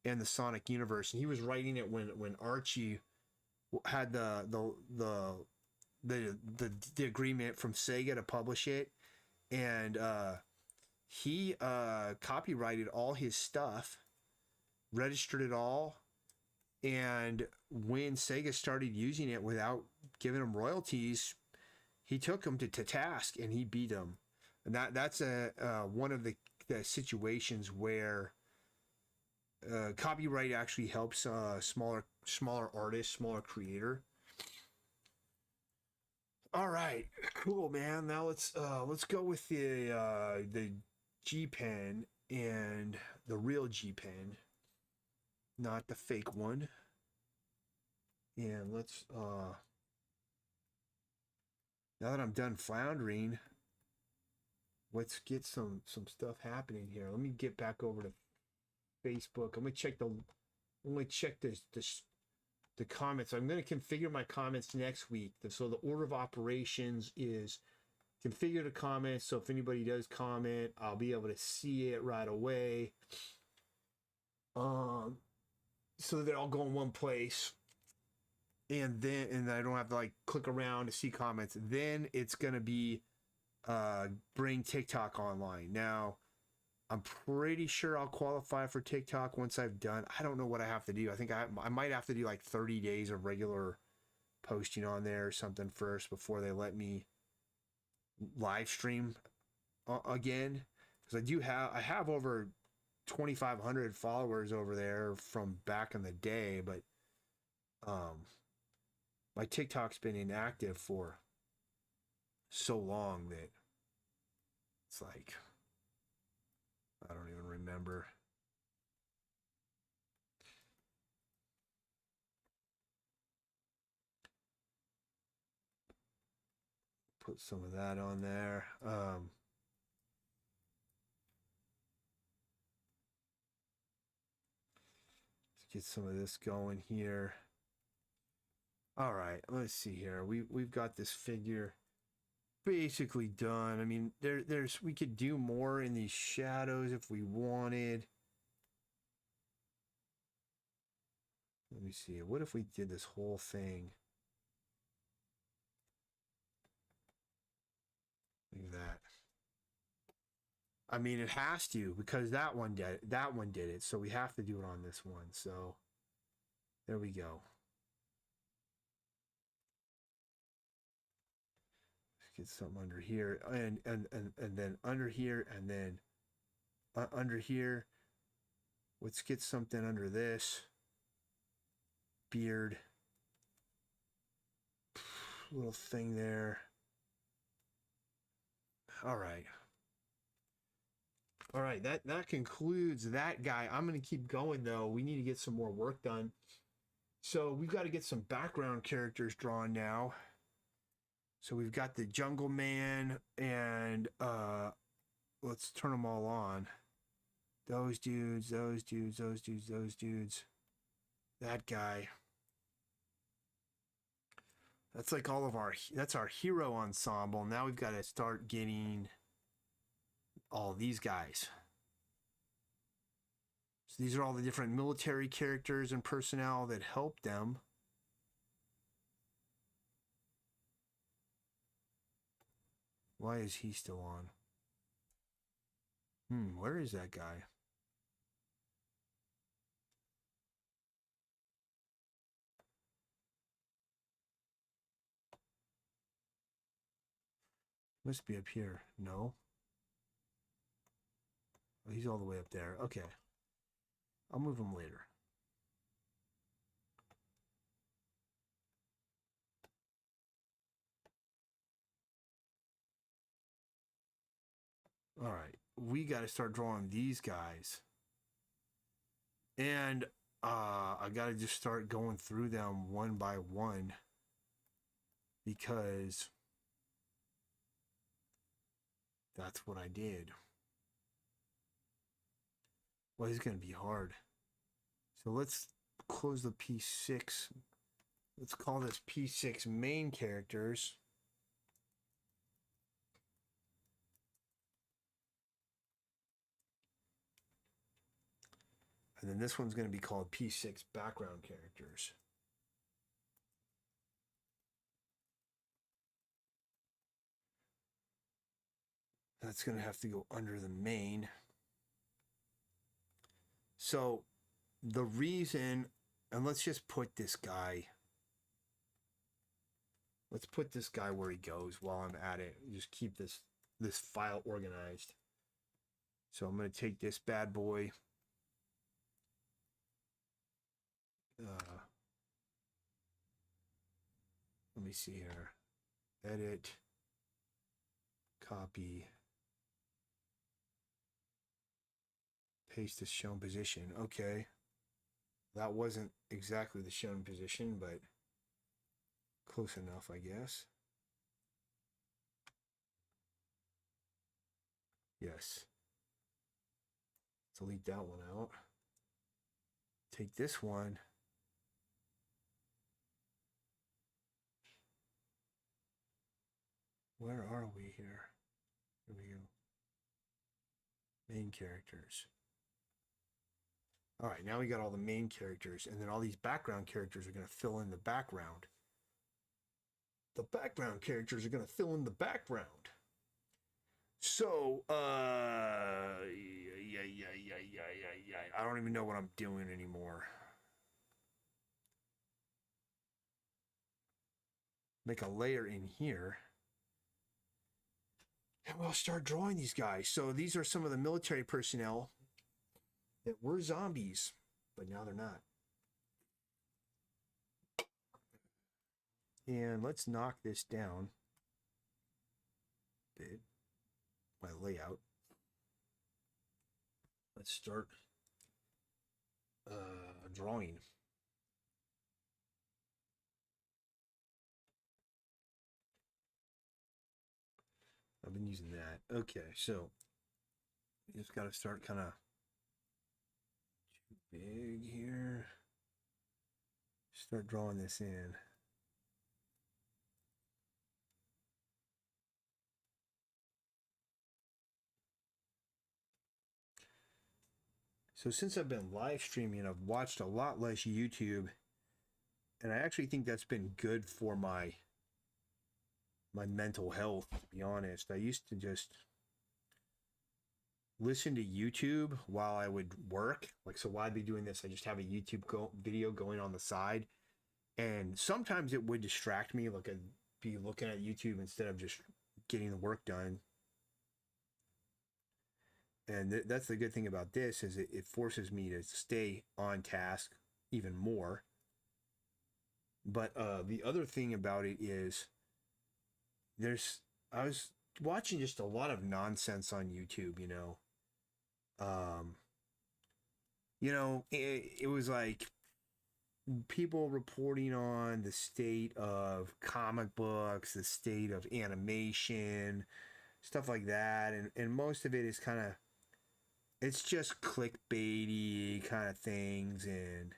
in the Sonic universe, and he was writing it when Archie had the agreement from Sega to publish it, and he copyrighted all his stuff, registered it all, and when Sega started using it without giving him royalties, he took him to task and he beat him. And that's one of the situations where copyright actually helps smaller artist, smaller creator. All right, cool, man. Now let's go with the G Pen and the real G Pen, not the fake one. And let's now that I'm done floundering, let's get some stuff happening here. Let me get back over to Facebook. I'm gonna check the comments. I'm gonna configure my comments next week. So the order of operations is configure the comments. So if anybody does comment, I'll be able to see it right away. So they're all go in one place. And I don't have to like click around to see comments. Then it's gonna be bring TikTok online. Now, I'm pretty sure I'll qualify for TikTok once I've done. I don't know what I have to do. I think I might have to do like 30 days of regular posting on there or something first before they let me live stream again. Because I have over 2,500 followers over there from back in the day, but my TikTok's been inactive for so long that it's like, I don't even remember. Put some of that on there. Let's get some of this going here. All right, let's see here. We've got this figure basically done. I mean, we could do more in these shadows if we wanted. Let me see. What if we did this whole thing like that? I mean, it has to, because that one did it. So we have to do it on this one. So there we go. Get something under here, and then under here, and then under here. Let's get something under this beard, little thing there. All right, that concludes that guy. I'm gonna keep going though. We need to get some more work done, so we've got to get some background characters drawn now. So we've got the Jungle Man, and let's turn them all on. Those dudes, those dudes, those dudes, those dudes. That guy. That's like that's our hero ensemble. Now we've got to start getting all these guys. So these are all the different military characters and personnel that help them. Why is he still on? Where is that guy? Must be up here. No. Oh, he's all the way up there. Okay. I'll move him later. All right. We got to start drawing these guys. And I gotta just start going through them one by one because that's what I did. Well, it's gonna be hard. So let's close the P6. Let's call this P6 main characters. And then this one's going to be called P6 background characters. That's going to have to go under the main. So the reason, and let's just put this guy, let's put this guy where he goes while I'm at it. Just keep this file organized. So I'm going to take this bad boy. Let me see here. Edit. Copy. Paste the shown position. Okay. That wasn't exactly the shown position, but close enough, I guess. Yes. Delete that one out. Take this one. Where are we here? Here we go. Main characters. All right, now we got all the main characters, and then all these background characters are going to fill in the background. The background characters are going to fill in the background. So, I don't even know what I'm doing anymore. Make a layer in here. And we'll start drawing these guys. So these are some of the military personnel that were zombies, but now they're not. And let's knock this down a bit. My layout. Let's start drawing. I've been using that. Okay, so you just got to start kind of too big here. Start drawing this in. So since I've been live streaming, I've watched a lot less YouTube, and I actually think that's been good for my mental health, to be honest. I used to just listen to YouTube while I would work. Like, so while I'd be doing this, I just have a YouTube video going on the side. And sometimes it would distract me. Like, I'd be looking at YouTube instead of just getting the work done. And that's the good thing about this is it forces me to stay on task even more. But the other thing about it is I was watching just a lot of nonsense on YouTube, you know. It was like people reporting on the state of comic books, the state of animation, stuff like that. And most of it is kind of, it's just clickbaity kind of things and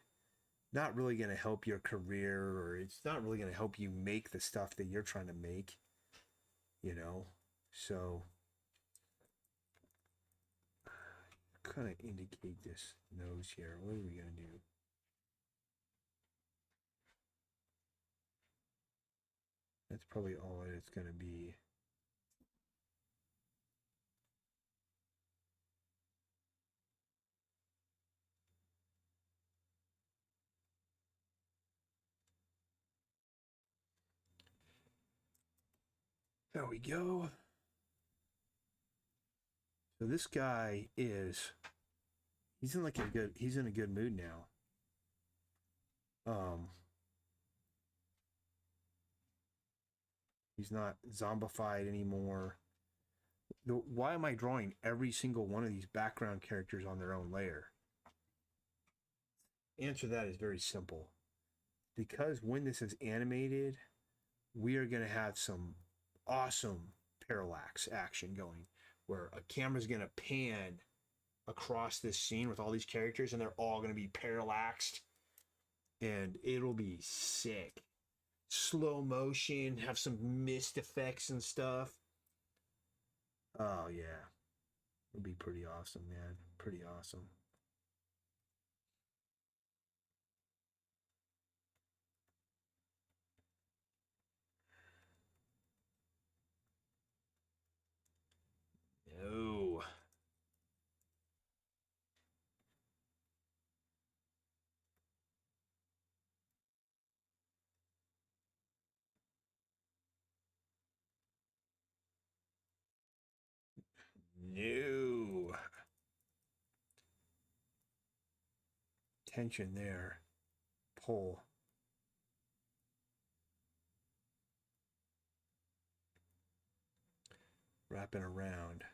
not really going to help your career, or it's not really going to help you make the stuff that you're trying to make, you know? So kind of indicate this nose here. What are we going to do? That's probably all it's going to be. There we go. So this guy he's in a good mood now. He's not zombified anymore. Why am I drawing every single one of these background characters on their own layer? Answer to that is very simple. Because when this is animated, we are going to have some awesome parallax action going where a camera's going to pan across this scene with all these characters and they're all going to be parallaxed and it'll be sick. Slow motion, have some mist effects and stuff. Oh yeah. It'll be pretty awesome, man. Pretty awesome. No. No. Tension there. Pull. Wrapping around.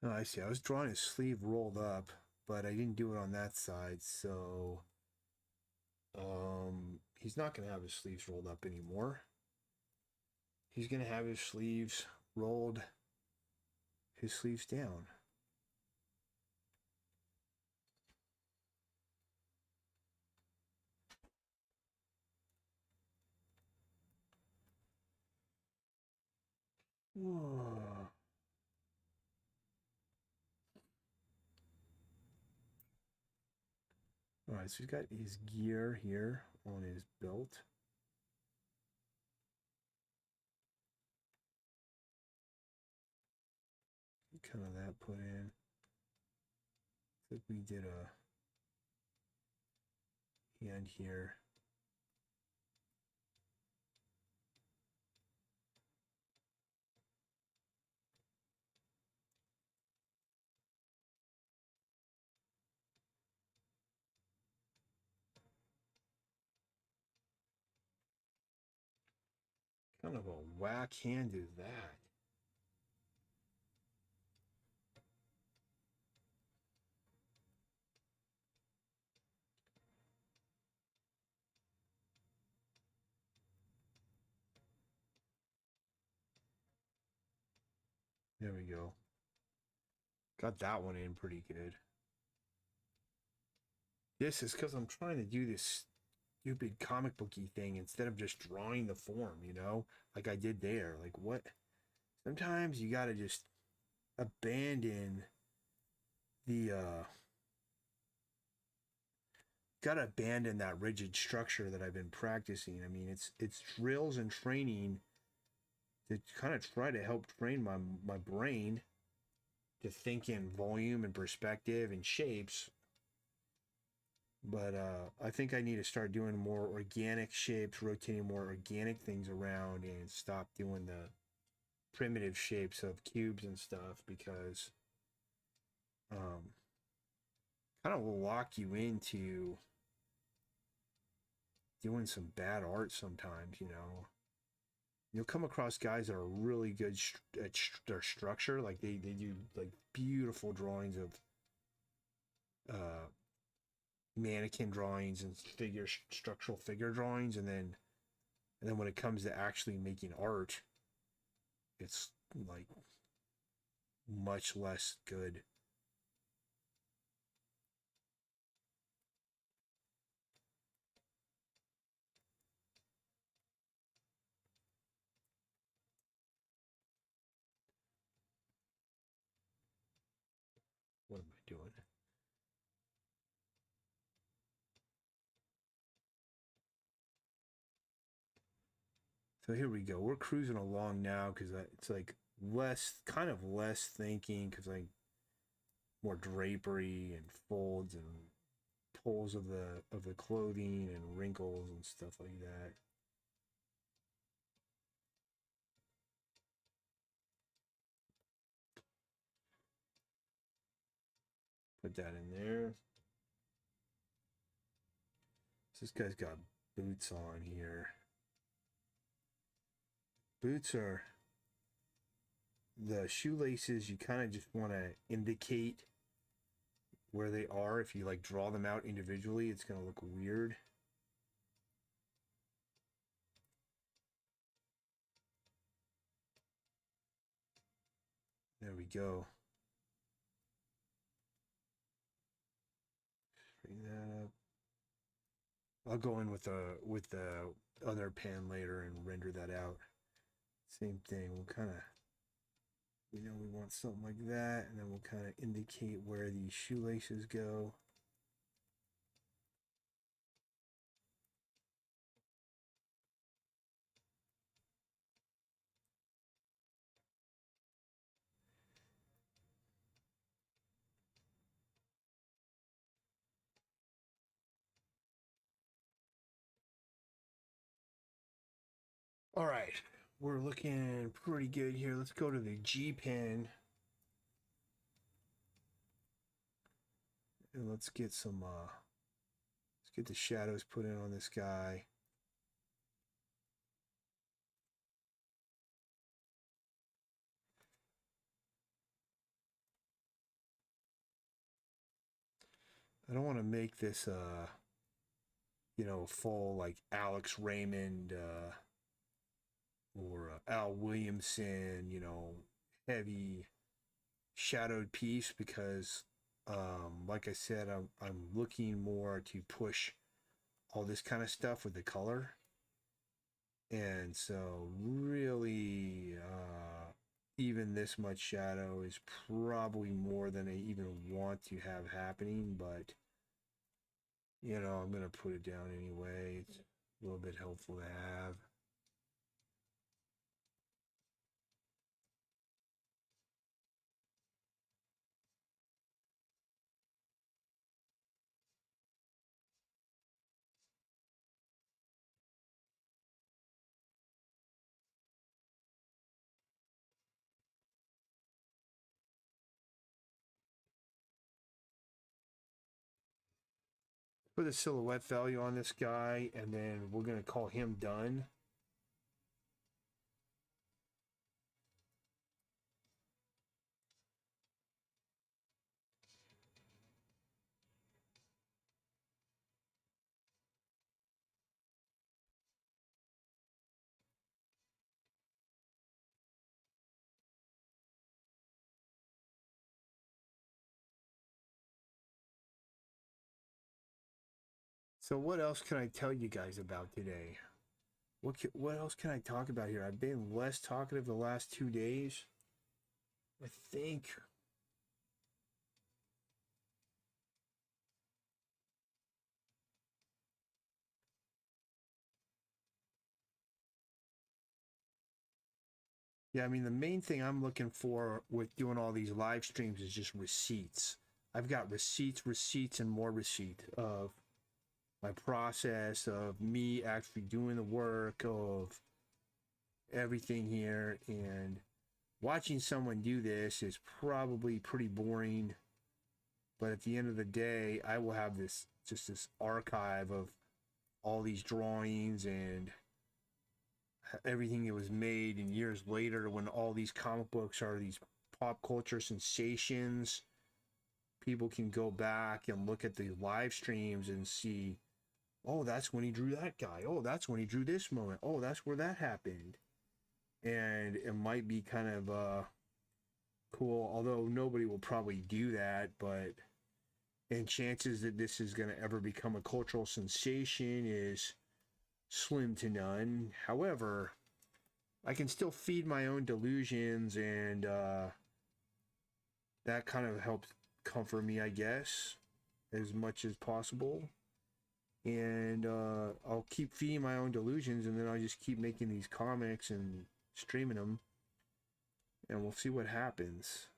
Oh, I see. I was drawing his sleeve rolled up, but I didn't do it on that side, so he's not gonna have his sleeves rolled up anymore. He's gonna have his sleeves rolled his sleeves down. Whoa. All right, so he's got his gear here on his belt. Kind of that put in. I think we did a hand here. Kind of a whack hand is that? There we go. Got that one in pretty good. This is because I'm trying to do this stupid comic booky thing instead of just drawing the form, you know, like I did there. Like, what? Sometimes you gotta just abandon the gotta abandon that rigid structure that I've been practicing. I mean, it's drills and training to kind of try to help train my brain to think in volume and perspective and shapes. But I think I need to start doing more organic shapes, rotating more organic things around, and stop doing the primitive shapes of cubes and stuff because kind of will lock you into doing some bad art sometimes, you know. You'll come across guys that are really good at their structure, like they do like beautiful drawings of uh, mannequin drawings and structural figure drawings, and then when it comes to actually making art, it's like much less good. What am I doing? So here we go. We're cruising along now because it's like kind of less thinking because like more drapery and folds and pulls of the clothing and wrinkles and stuff like that. that in there. This guy's got boots on here. Boots are the shoelaces. You kind of just want to indicate where they are. If you like draw them out individually, it's going to look weird. There we go. Bring that up. I'll go in with the other pen later and render that out. Same thing. We'll kind of, we want something like that, and then we'll kind of indicate where these shoelaces go. All right, we're looking pretty good here. Let's go to the G pen. And let's get some, let's get the shadows put in on this guy. I don't want to make this, full like Alex Raymond, or Al Williamson, heavy shadowed piece, because like I said, I'm looking more to push all this kind of stuff with the color. And so really even this much shadow is probably more than I even want to have happening, but I'm gonna put it down anyway. It's a little bit helpful to have. Put a silhouette value on this guy, and then we're going to call him done. So what else can I tell you guys about today? What else can I talk about here? I've been less talkative the last 2 days. I think. Yeah, I mean, the main thing I'm looking for with doing all these live streams is just receipts. I've got receipts, and more receipts of my process, of me actually doing the work, of everything here. And watching someone do this is probably pretty boring, but at the end of the day, I will have this archive of all these drawings and everything that was made. And years later, when all these comic books are these pop culture sensations, people can go back and look at the live streams and see, oh, that's when he drew that guy. Oh, that's when he drew this moment. Oh, that's where that happened. And it might be kind of cool, although nobody will probably do that, but and chances that this is going to ever become a cultural sensation is slim to none. However, I can still feed my own delusions, and that kind of helps comfort me, I guess, as much as possible. And I'll keep feeding my own delusions, and then I'll just keep making these comics and streaming them, and we'll see what happens.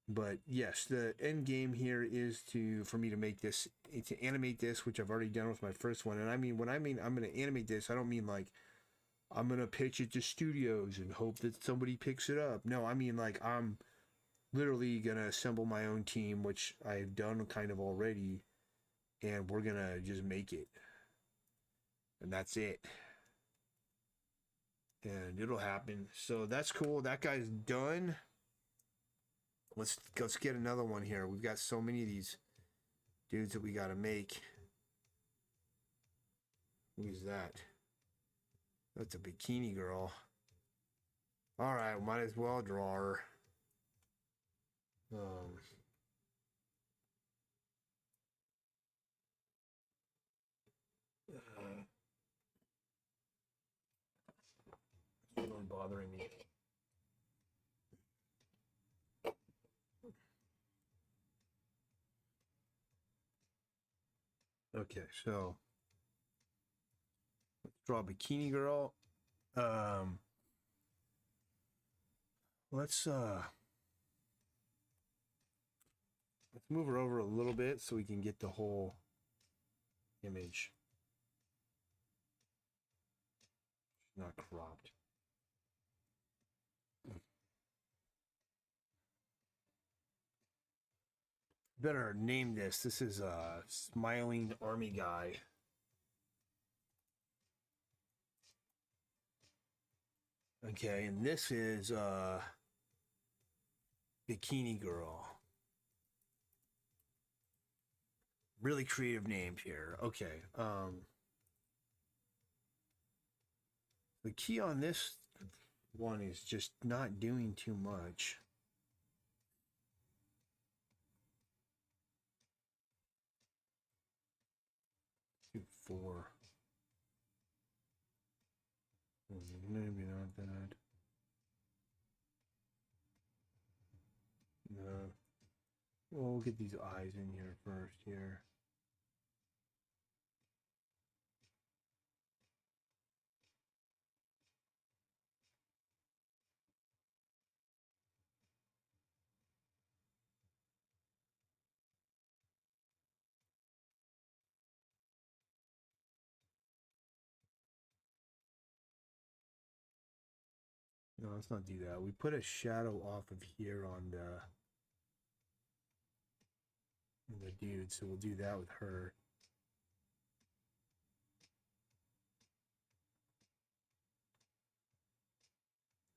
But yes, the end game here is for me to make this, to animate this, which I've already done with my first one. And I mean, when I mean I'm going to animate this, I don't mean like I'm going to pitch it to studios and hope that somebody picks it up. No, I mean like I'm literally gonna assemble my own team, which I've done kind of already, and we're gonna just make it. And that's it. And it'll happen. So that's cool. That guy's done. Let's get another one here. We've got so many of these dudes that we gotta make. Who's that? That's a bikini girl. Alright, might as well draw her. It's really bothering me. Okay, so let's draw a bikini girl. Let's move her over a little bit so we can get the whole image. She's not cropped. Better name this. This is a smiling army guy. Okay, and this is bikini girl. Really creative names here. Okay. The key on this one is just not doing too much. Do 4. Maybe not that. No. Well, we'll get these eyes in here first here. No, let's not do that. We put a shadow off of here on the dude, so we'll do that with her.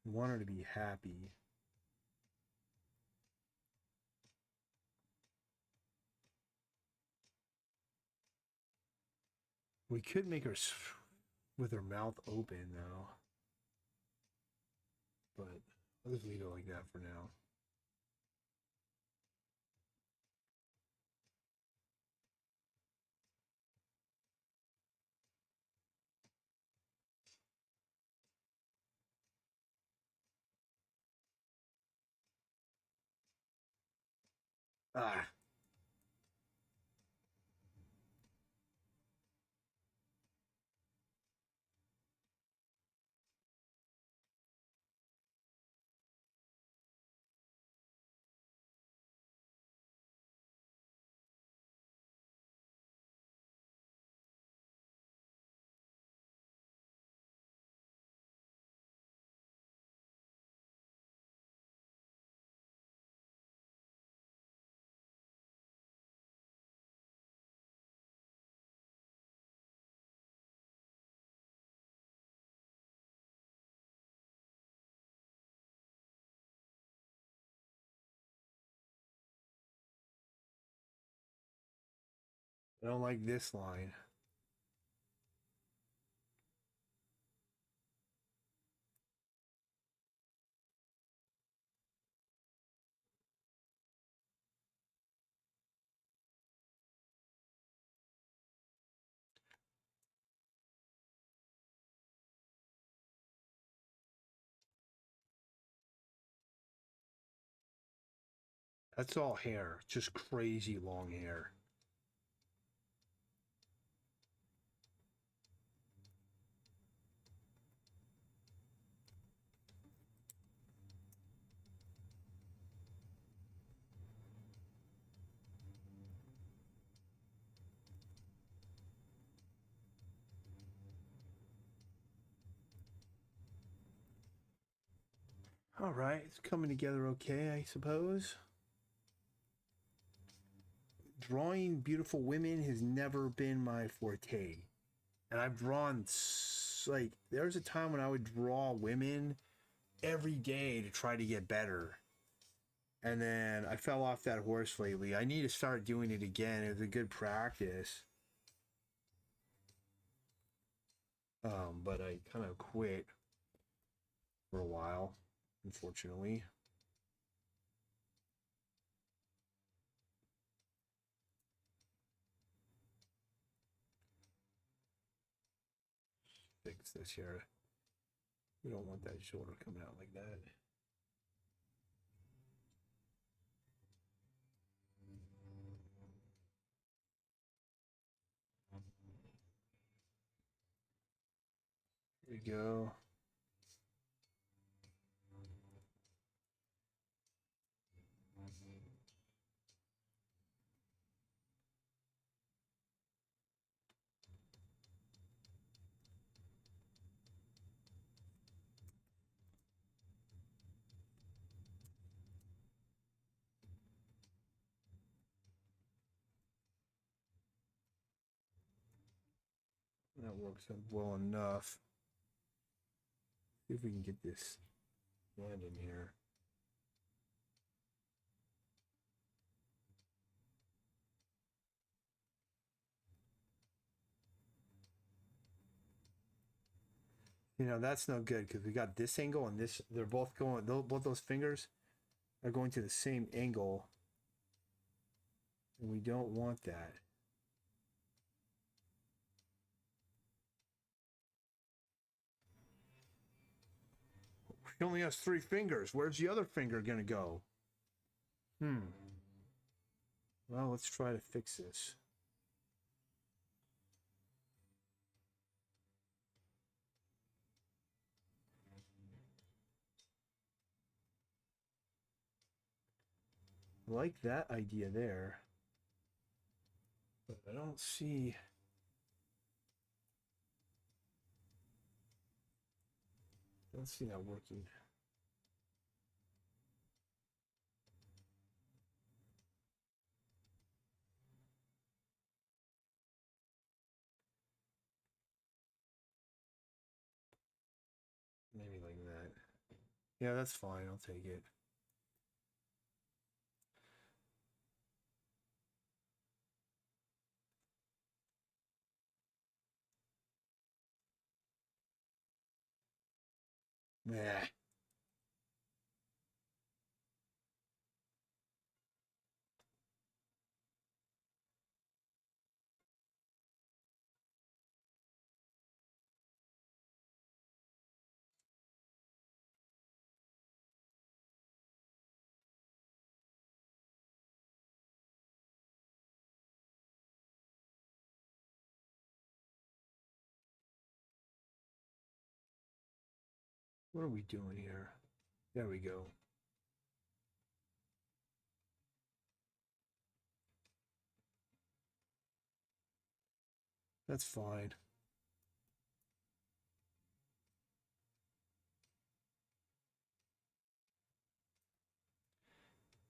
We want her to be happy. We could make her with her mouth open though, but I'll just leave it like that for now. Ah. I don't like this line. That's all hair, just crazy long hair. All right, it's coming together okay, I suppose. Drawing beautiful women has never been my forte. And I've drawn, like, there was a time when I would draw women every day to try to get better. And then I fell off that horse lately. I need to start doing it again. It's a good practice. But I kind of quit for a while, unfortunately. Fix this here. We don't want that shoulder coming out like that. There we go. That works out well enough. See if we can get this hand in here. You know, that's no good because we got this angle and this. They're both going, both those fingers are going to the same angle. And we don't want that. He only has 3 fingers. Where's the other finger going to go? Well, let's try to fix this. I like that idea there. But I don't see that working. Maybe like that. Yeah, that's fine. I'll take it. Yeah. What are we doing here? There we go. That's fine.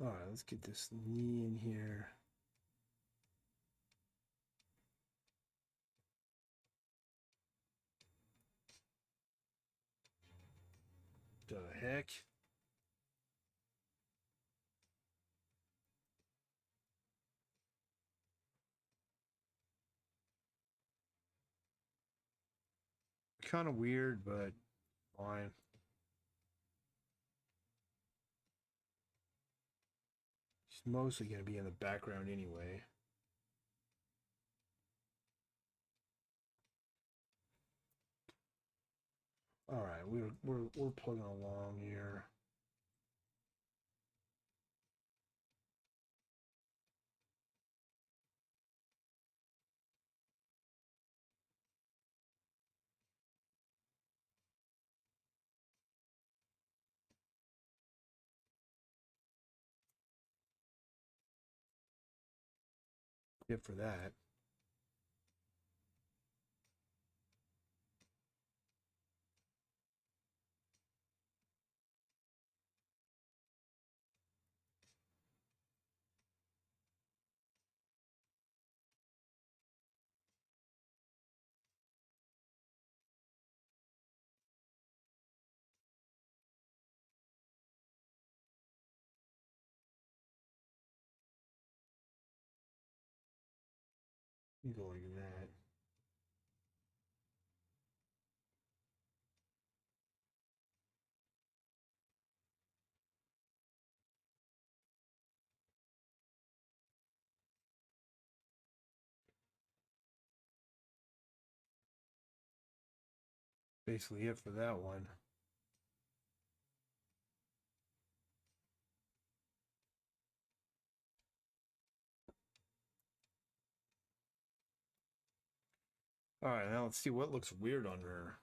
All right, let's get this knee in here. The heck? Kind of weird, but fine. It's mostly going to be in the background anyway. All right, we're plugging along here. Good for that. You go like that. Basically it for that one. All right, now let's see what looks weird on her.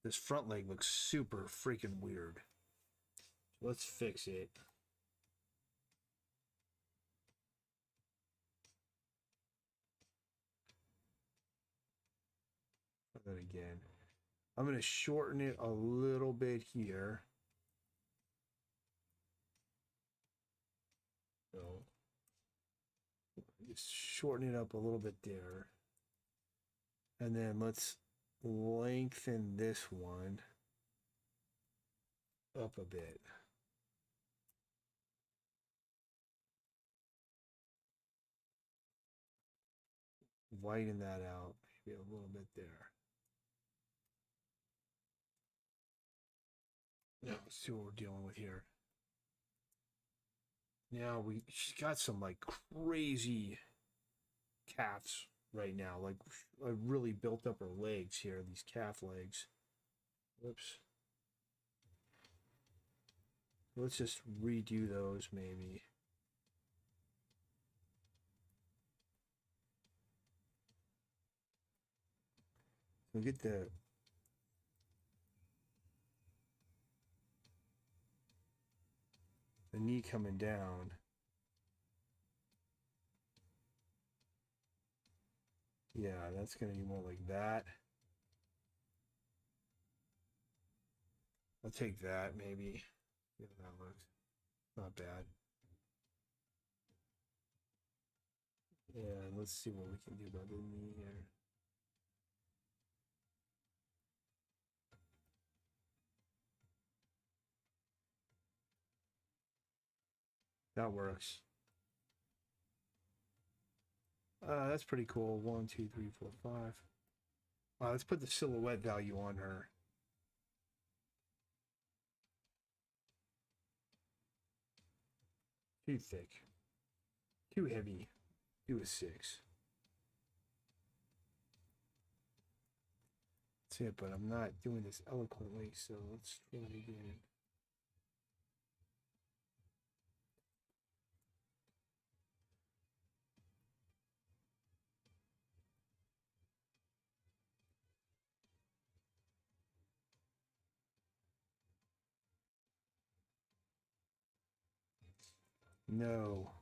This front leg looks super freaking weird. Let's fix it. Try that again. I'm going to shorten it a little bit here. So just shorten it up a little bit there. And then let's lengthen this one up a bit. Widen that out, maybe a little bit there. Now let's see what we're dealing with here. Now she's got some like crazy calves right now. Like I really built up her legs here, these calf legs. Whoops. Let's just redo those maybe. We'll get the knee coming down. Yeah, that's going to be more like that. I'll take that maybe. Yeah, that looks not bad. Yeah, let's see what we can do about the knee here. That works. That's pretty cool. 1, 2, 3, 4, 5. Let's put the silhouette value on her. Too thick. Too heavy. Do a 6. That's it, but I'm not doing this eloquently, so let's try it again. No.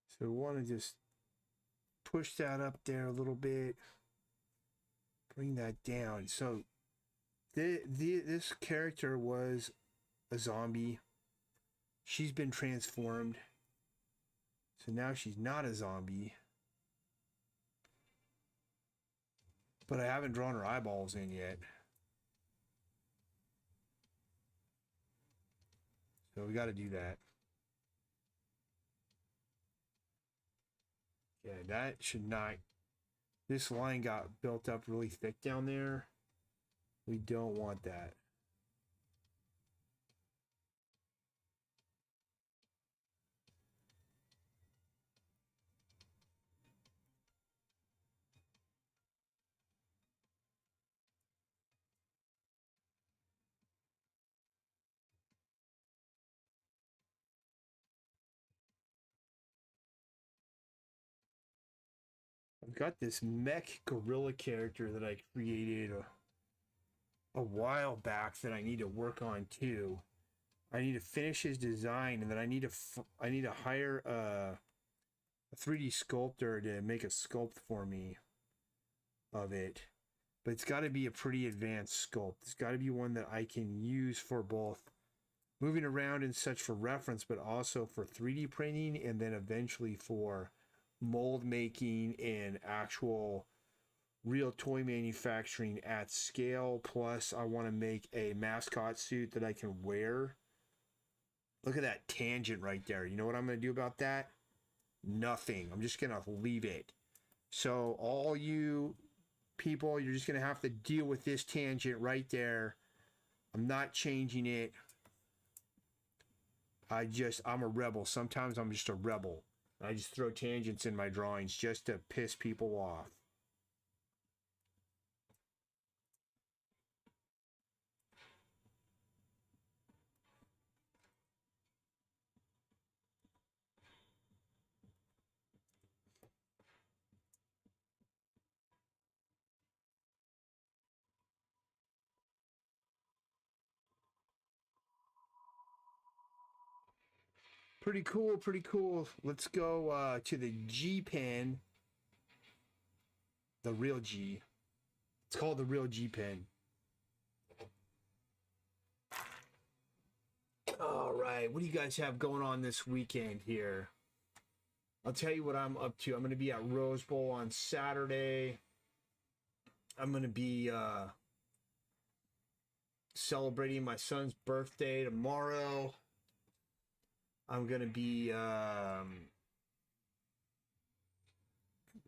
So we want to just push that up there a little bit. Bring that down. So this character was a zombie. She's been transformed. So now she's not a zombie. But I haven't drawn her eyeballs in yet. So we got to do that. Yeah, that should not... This line got built up really thick down there. We don't want that. I've got this mech gorilla character that I created a while back that I need to work on too. I need to finish his design, and then I need to hire a 3D sculptor to make a sculpt for me of it. But it's got to be a pretty advanced sculpt. It's got to be one that I can use for both moving around and such for reference, but also for 3D printing, and then eventually for mold making and actual real toy manufacturing at scale. Plus, I want to make a mascot suit that I can wear. Look at that tangent right there. You know what I'm going to do about that? Nothing. I'm just going to leave it. So all you people, you're just going to have to deal with this tangent right there. I'm not changing it. I'm a rebel. Sometimes I'm just a rebel. I just throw tangents in my drawings just to piss people off. Pretty cool, pretty cool. Let's go to the G pen. The real G. It's called the real G pen. All right, what do you guys have going on this weekend here? I'll tell you what I'm up to. I'm going to be at Rose Bowl on Saturday. I'm going to be celebrating my son's birthday tomorrow. I'm going to be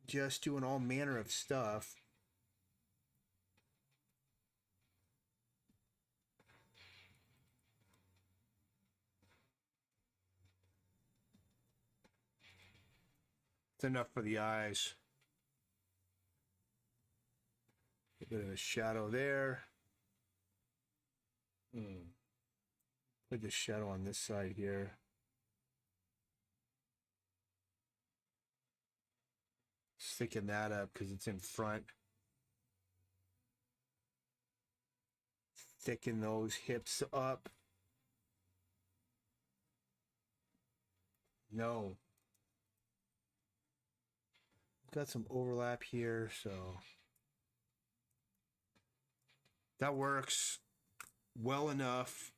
just doing all manner of stuff. It's enough for the eyes. A bit of a shadow there. Put the shadow on this side here. Thicken that up because it's in front. Thicken those hips up. No. Got some overlap here, so that works well enough.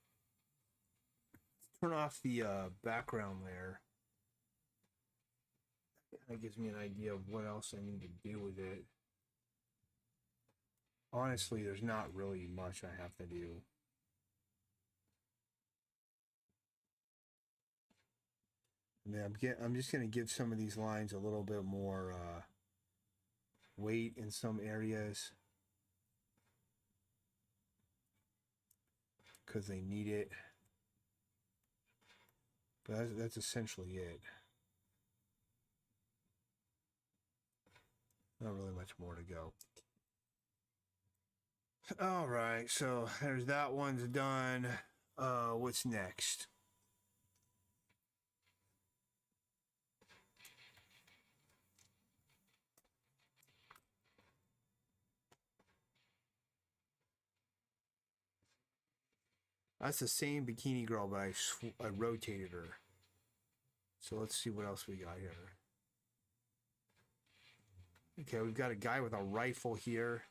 Turn off the background layer. That gives me an idea of what else I need to do with it. Honestly, there's not really much I have to do. I mean, I'm just going to give some of these lines a little bit more weight in some areas because they need it. But that's essentially it. Not really much more to go. All right, so there's that one's done. What's next? That's the same bikini girl, but I rotated her. So let's see what else we got here. Okay, we've got a guy with a rifle here.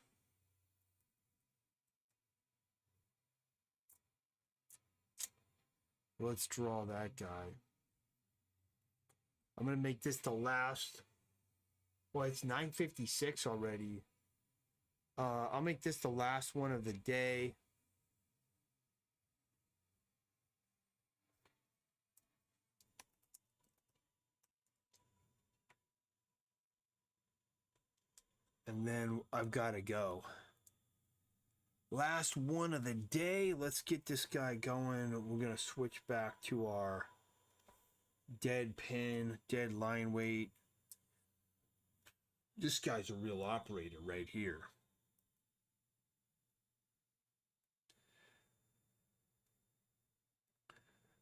Let's draw that guy. I'm going to make this the last. Well, it's 9:56 already. I'll make this the last one of the day. And then I've got to go. Last one of the day. Let's get this guy going. We're going to switch back to our dead pen, dead line weight. This guy's a real operator right here.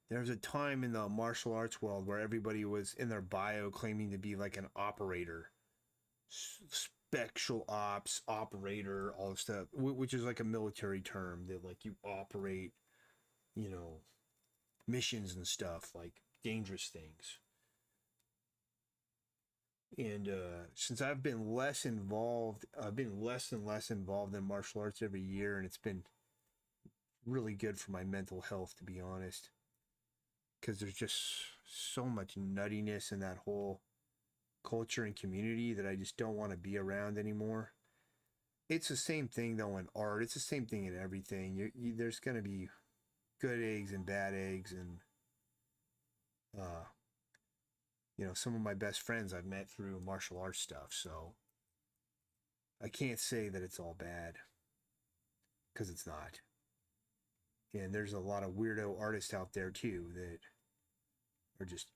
There's a time in the martial arts world where everybody was in their bio claiming to be like an operator. Special ops, operator, all this stuff, which is like a military term that like you operate, you know, missions and stuff, like dangerous things. And since I've been less involved, I've been less and less involved in martial arts every year, and it's been really good for my mental health, to be honest, because there's just so much nuttiness in that whole culture and community that I just don't want to be around anymore. it's the same thing though in art. It's the same thing in everything. There's gonna be good eggs and bad eggs, and uh, some of my best friends I've met through martial arts stuff. So I can't say that it's all bad because it's not. And there's a lot of weirdo artists out there too that are just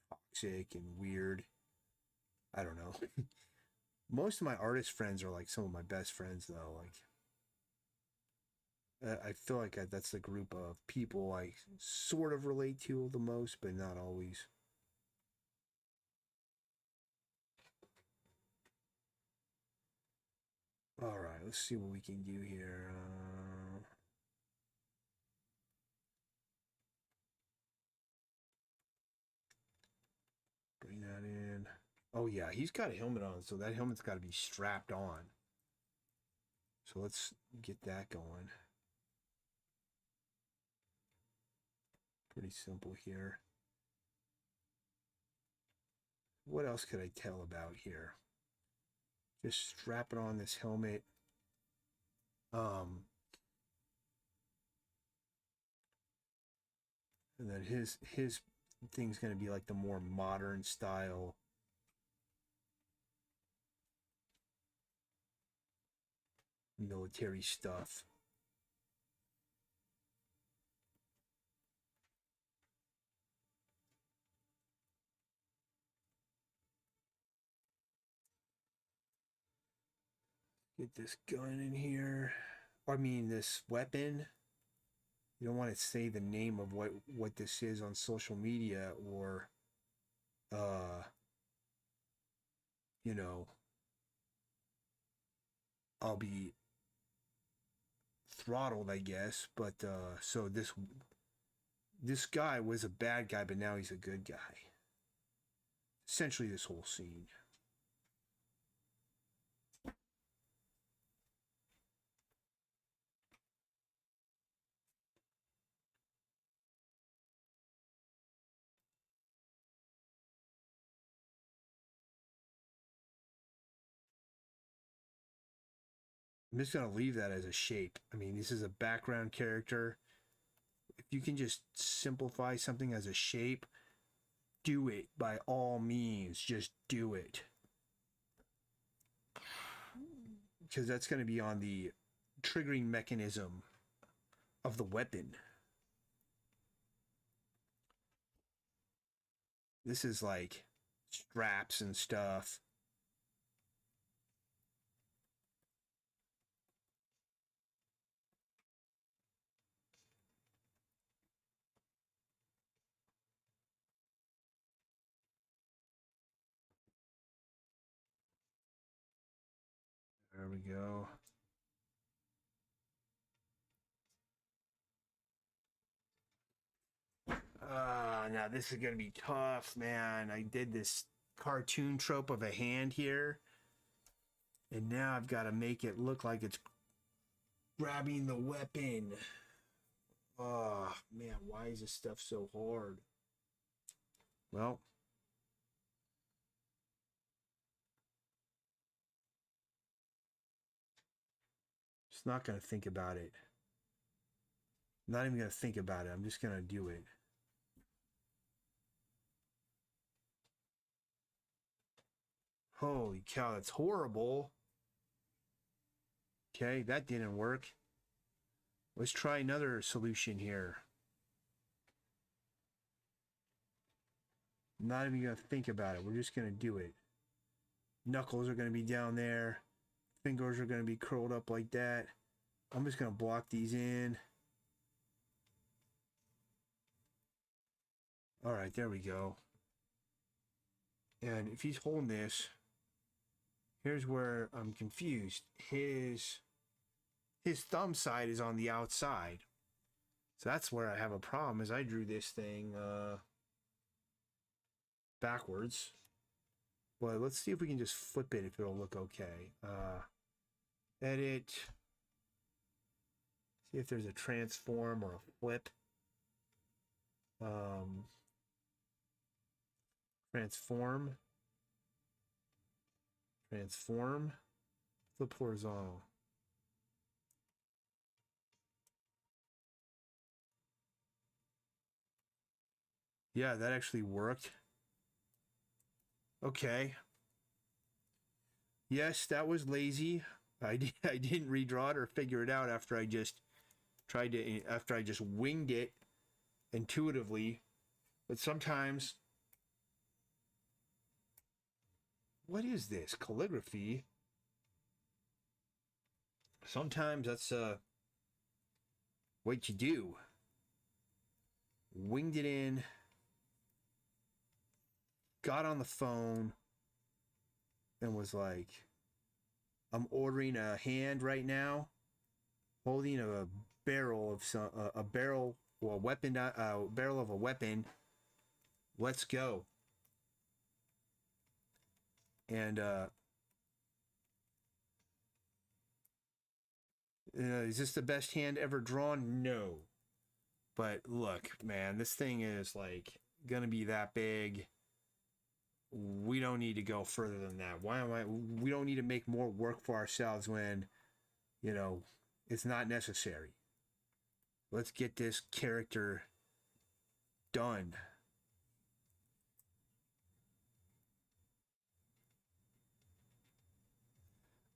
toxic and weird. I don't know. Most of my artist friends are like some of my best friends though. Like I feel like that's the group of people I sort of relate to the most, but not always. All right, let's see what we can do here. Bring that in. Oh yeah, he's got a helmet on, so that helmet's got to be strapped on. So let's get that going. Pretty simple here. What else could I tell about here? Just strap it on this helmet. And then his thing's going to be like the more modern style. Military stuff. Get this gun in here. I mean, this weapon. You don't want to say the name of what this is on social media, or you know, I'll be throttled, I guess. But so this guy was a bad guy, but now he's a good guy. Essentially, this whole scene. I'm just going to leave that as a shape. I mean, this is a background character. If you can just simplify something as a shape, do it by all means. Just do it. Because that's going to be on the triggering mechanism of the weapon. This is like straps and stuff. There we go. Now this is gonna be tough, man. I did this cartoon trope of a hand here, and now I've got to make it look like it's grabbing the weapon. Oh man, why is this stuff so hard? Well, just not gonna think about it. Not even gonna think about it. I'm just gonna do it. Holy cow, that's horrible. Okay, that didn't work. Let's try another solution here. Not even gonna think about it. We're just gonna do it. Knuckles are gonna be down there. Fingers are gonna be curled up like that. I'm just gonna block these in. All right, there we go. And if he's holding this, here's where I'm confused. His thumb side is on the outside. So that's where I have a problem, is I drew this thing backwards. Well, let's see if we can just flip it, if it'll look okay. Edit. See if there's a transform or a flip. Transform. Flip horizontal. Yeah, that actually worked. Okay. Yes, that was lazy. I didn't redraw it or figure it out after I just after I just winged it intuitively. But sometimes, what is this? Calligraphy? Sometimes that's what you do. Winged it in, got on the phone, and was like, I'm ordering a hand right now, holding a barrel of a barrel or a weapon, barrel of a weapon. Let's go. And is this the best hand ever drawn? No. But look, man, this thing is like gonna be that big. We don't need to go further than that. We don't need to make more work for ourselves when, you know, it's not necessary. Let's get this character done.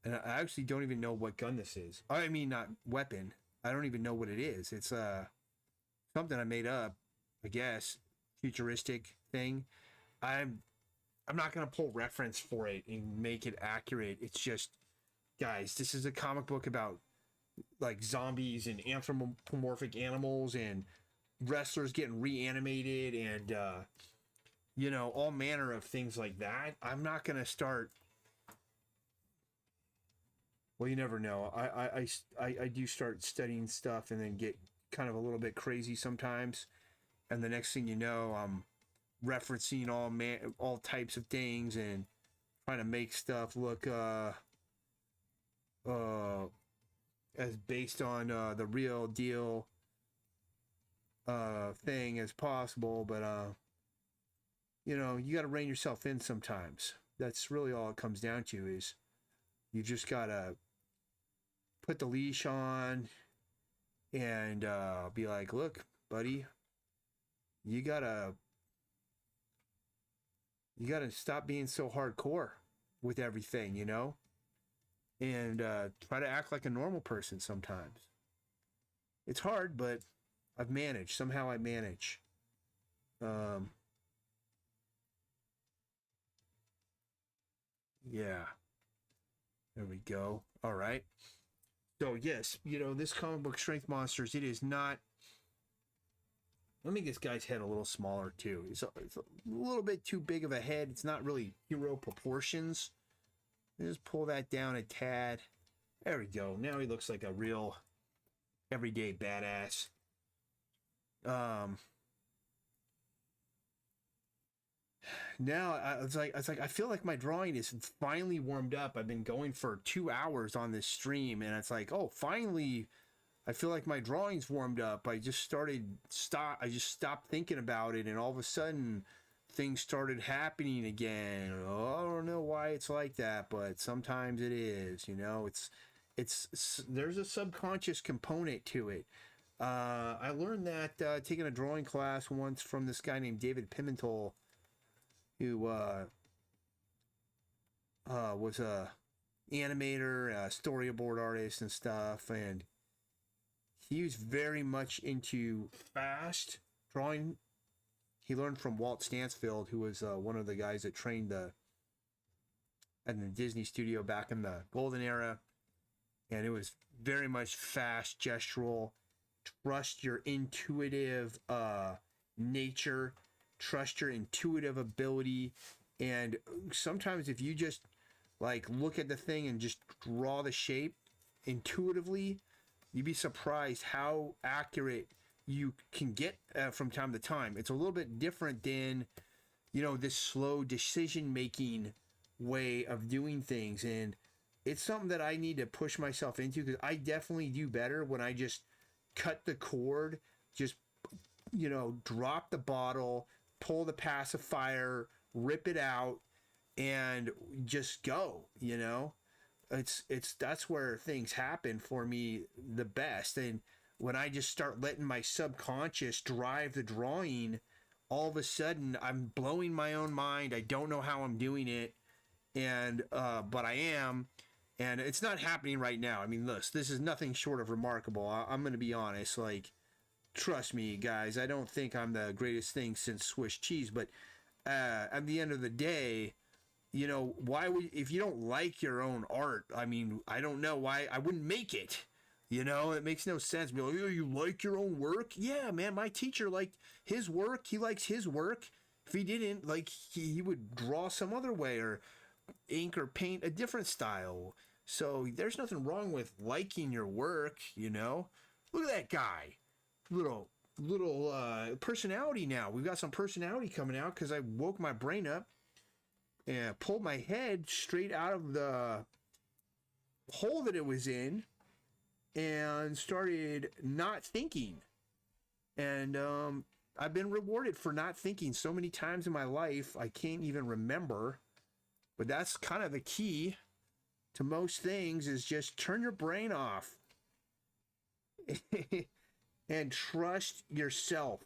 And I actually don't even know what gun this is. I mean, not weapon. I don't even know what it is. It's something I made up, I guess, futuristic thing. I'm not gonna pull reference for it and make it accurate. It's just, guys, this is a comic book about like zombies and anthropomorphic animals and wrestlers getting reanimated and you know, all manner of things like that. I'm not gonna start. Well, you never know. I do start studying stuff and then get kind of a little bit crazy sometimes, and the next thing you know, I'm referencing all types of things and trying to make stuff look as based on the real deal thing as possible. But you know, you got to rein yourself in sometimes. That's really all it comes down to, is you just gotta put the leash on and be like, look, buddy, you gotta stop being so hardcore with everything, you know, and try to act like a normal person sometimes. It's hard, but I've managed. Somehow I manage. Yeah, there we go. All right. So yes, you know, this comic book Strength Monsters, it is not. Let me make this guy's head a little smaller too. It's a little bit too big of a head. It's not really hero proportions. Just pull that down a tad. There we go. Now he looks like a real everyday badass. Now it's like I feel like my drawing is finally warmed up. I've been going for 2 hours on this stream, and it's like, oh, finally, I feel like my drawing's warmed up. I just stopped thinking about it, and all of a sudden, things started happening again. Oh, I don't know why it's like that, but sometimes it is. You know, it's there's a subconscious component to it. I learned that taking a drawing class once from this guy named David Pimentel, who was a animator, a storyboard artist, and stuff, and he was very much into fast drawing. He learned from Walt Stansfield, who was one of the guys that trained at the Disney studio back in the golden era, and it was very much fast, gestural. Trust your intuitive nature, trust your intuitive ability, and sometimes if you just like look at the thing and just draw the shape intuitively, you'd be surprised how accurate you can get from time to time. It's a little bit different than, you know, this slow decision making way of doing things, and it's something that I need to push myself into, because I definitely do better when I just cut the cord, just, you know, drop the bottle, pull the pacifier, rip it out, and just go, you know. It's that's where things happen for me the best. And when I just start letting my subconscious drive the drawing, all of a sudden I'm blowing my own mind. I don't know how I'm doing it, and but I am, and it's not happening right now. I mean, look, this is nothing short of remarkable. I'm going to be honest. Like, trust me, guys. I don't think I'm the greatest thing since Swiss cheese, but at the end of the day, you know, why would, if you don't like your own art, I mean, I don't know why I wouldn't make it. You know, it makes no sense. Be like, oh, you like your own work? Yeah, man, my teacher liked his work. He likes his work. If he didn't, like, he would draw some other way or ink or paint a different style. So there's nothing wrong with liking your work, you know? Look at that guy. Little personality now. We've got some personality coming out because I woke my brain up and pulled my head straight out of the hole that it was in and started not thinking. And I've been rewarded for not thinking so many times in my life, I can't even remember. But that's kind of the key to most things, is just turn your brain off and trust yourself.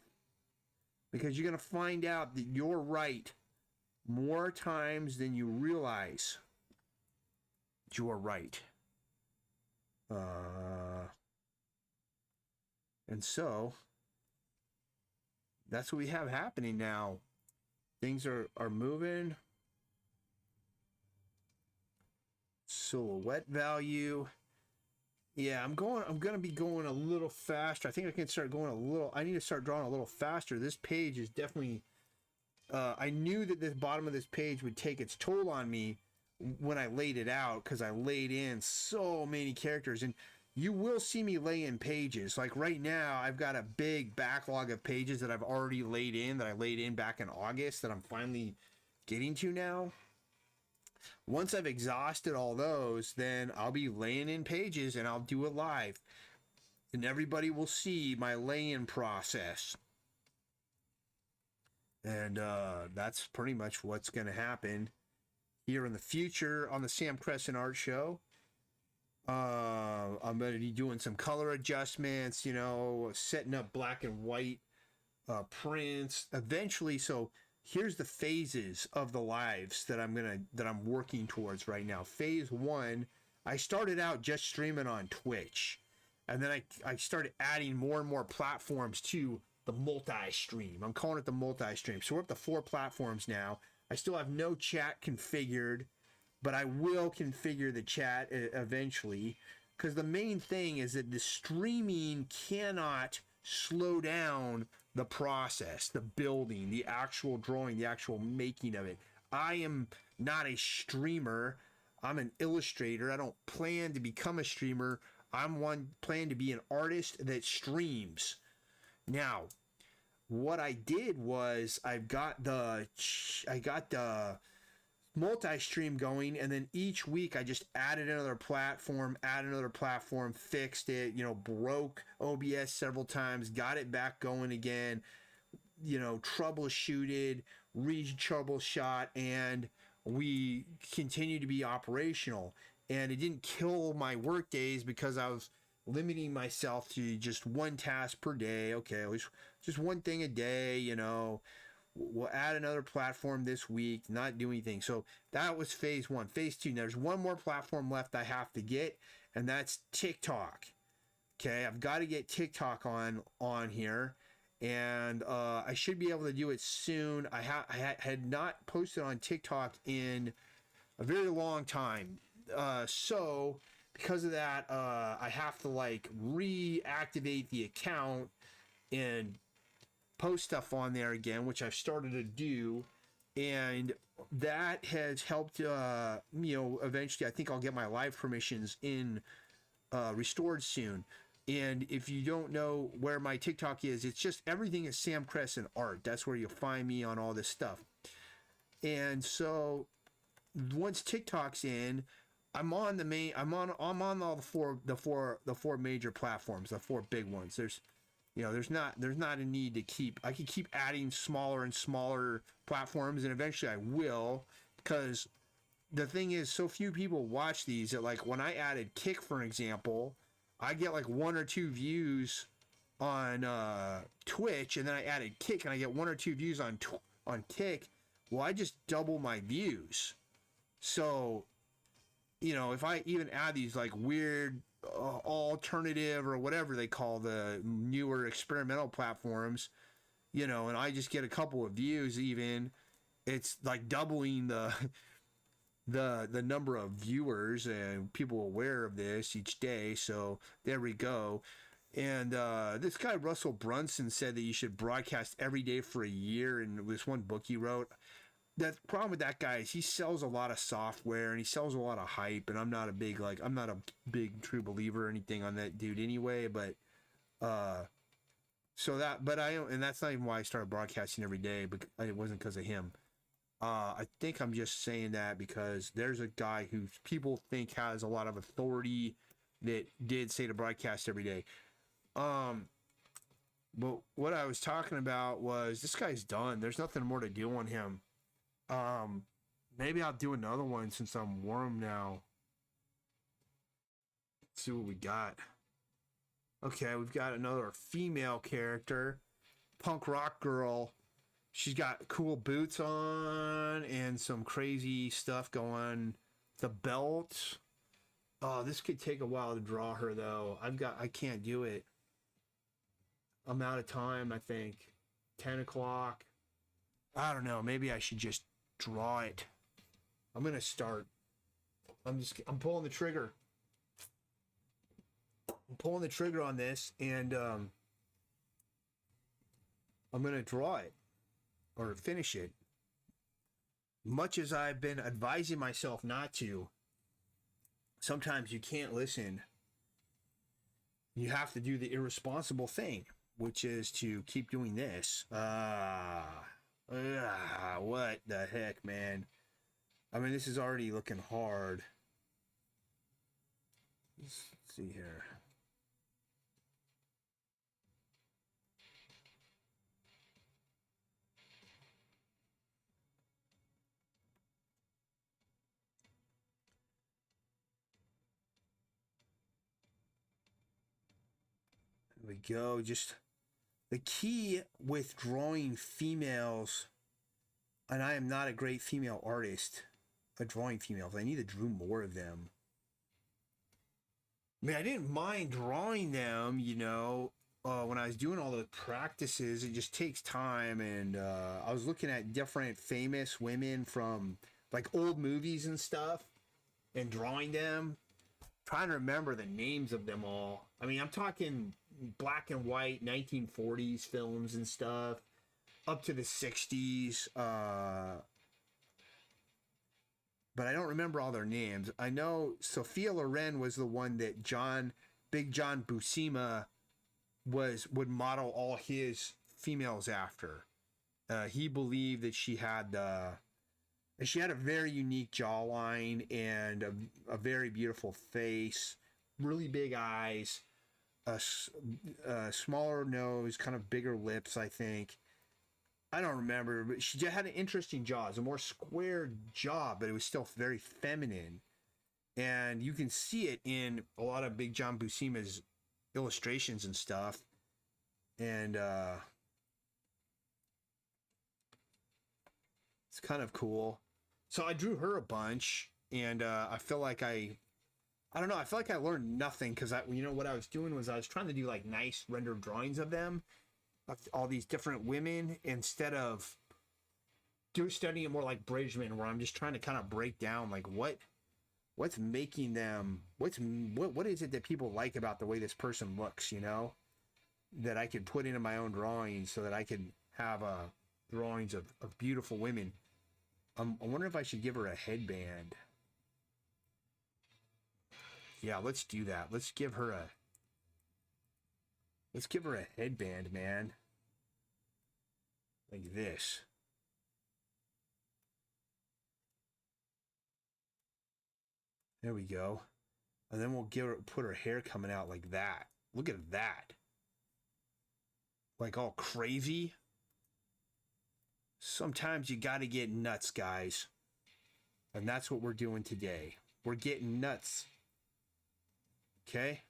Because you're going to find out that you're right more times than you realize. You're right. And so that's what we have happening now. Things are moving. Silhouette value. Yeah, I'm gonna be going a little faster. I think I can start going a little. I need to start drawing a little faster. This page is definitely. I knew that the bottom of this page would take its toll on me when I laid it out, because I laid in so many characters, and you will see me lay in pages. Like right now, I've got a big backlog of pages that I've already laid in, that I laid in back in August, that I'm finally getting to now. Once I've exhausted all those, then I'll be laying in pages and I'll do it live. And everybody will see my lay-in process. And that's pretty much what's going to happen here in the future on the Sam Crescent Art Show. I'm going to be doing some color adjustments, you know, setting up black and white prints eventually. So here's the phases of the lives that I'm working towards right now. Phase 1, I started out just streaming on Twitch, and then I started adding more and more platforms to the multi-stream. I'm calling it the multi-stream. So we're up to 4 platforms now. I still have no chat configured, but I will configure the chat eventually, because the main thing is that the streaming cannot slow down the process, the building, the actual drawing, the actual making of it. I am not a streamer. I'm an illustrator. I don't plan to become a streamer. I'm plan to be an artist that streams. Now, what I did was I got the multi-stream going, and then each week I just added another platform, fixed it, you know, broke OBS several times, got it back going again, you know, troubleshooted, re-troubleshot, and we continue to be operational. And it didn't kill my work days because I was limiting myself to just one task per day. Okay, it was just one thing a day, you know. We'll add another platform this week, not do anything. So that was phase 1. Phase 2, there's one more platform left I have to get, and that's TikTok. Okay, I've got to get TikTok on here, and I should be able to do it soon. I had not posted on TikTok in a very long time. So because of that, I have to like reactivate the account and post stuff on there again, which I've started to do, and that has helped, you know, eventually I think I'll get my live permissions in restored soon. And if you don't know where my TikTok is, it's just everything is Sam Crescent Art. That's where you'll find me on all this stuff. And so once TikTok's in, I'm on all the four major platforms, the 4 big ones. There's not a need to keep. I can keep adding smaller and smaller platforms, and eventually I will, because the thing is, so few people watch these that, like, when I added Kick, for example, I get like 1 or 2 views on Twitch, and then I added Kick, and I get 1 or 2 views on Kick, well, I just double my views. So, you know, if I even add these like weird alternative or whatever they call the newer experimental platforms, you know, and I just get a couple of views, even it's like doubling the number of viewers and people aware of this each day. So there we go. And this guy Russell Brunson said that you should broadcast every day for a year, and this one book he wrote. The problem with that guy is he sells a lot of software and he sells a lot of hype, and I'm not a big true believer or anything on that dude anyway, but and that's not even why I started broadcasting every day, but it wasn't because of him. I think I'm just saying that because there's a guy who people think has a lot of authority that did say to broadcast every day. But what I was talking about was this guy's done. There's nothing more to do on him. Maybe I'll do another one since I'm warm now. Let's see what we got. Okay, we've got another female character, punk rock girl. She's got cool boots on and some crazy stuff going. The belt. Oh, this could take a while to draw her though. I can't do it. I'm out of time, I think. 10 o'clock. I don't know. Maybe I should just draw it. I'm gonna start. I'm pulling the trigger. I'm pulling the trigger on this, and I'm gonna draw it or finish it. Much as I've been advising myself not to, sometimes you can't listen. You have to do the irresponsible thing, which is to keep doing this. What the heck, man? I mean, this is already looking hard. Let's see here. There we go. Just the key with drawing females, and I am not a great female artist at drawing females. I need to draw more of them. I mean, I didn't mind drawing them, you know, when I was doing all the practices. It just takes time, and I was looking at different famous women from like old movies and stuff and drawing them, trying to remember the names of them all. I mean, I'm talking black and white 1940s films and stuff up to the 60s, but I don't remember all their names. I know Sophia Loren was the one that Big John Buscema would model all his females after. He believed that she had a very unique jawline and a very beautiful face, really big eyes, a smaller nose, kind of bigger lips, I think. I don't remember, but she just had an interesting jaw. It was a more square jaw, but it was still very feminine. And you can see it in a lot of Big John Buscema's illustrations and stuff. And it's kind of cool. So I drew her a bunch, and I feel like I don't know. I feel like I learned nothing because what I was doing was I was trying to do like nice rendered drawings of them, of all these different women, instead of studying it more like Bridgman, where I'm just trying to kind of break down like what's making them, what is it that people like about the way this person looks, you know, that I could put into my own drawings so that I could have drawings of beautiful women. I wonder if I should give her a headband. Yeah, let's do that. Let's give her a headband, man. Like this. There we go. And then we'll put her hair coming out like that. Look at that. Like all crazy. Sometimes you got to get nuts, guys. And that's what we're doing today. We're getting nuts. Okay?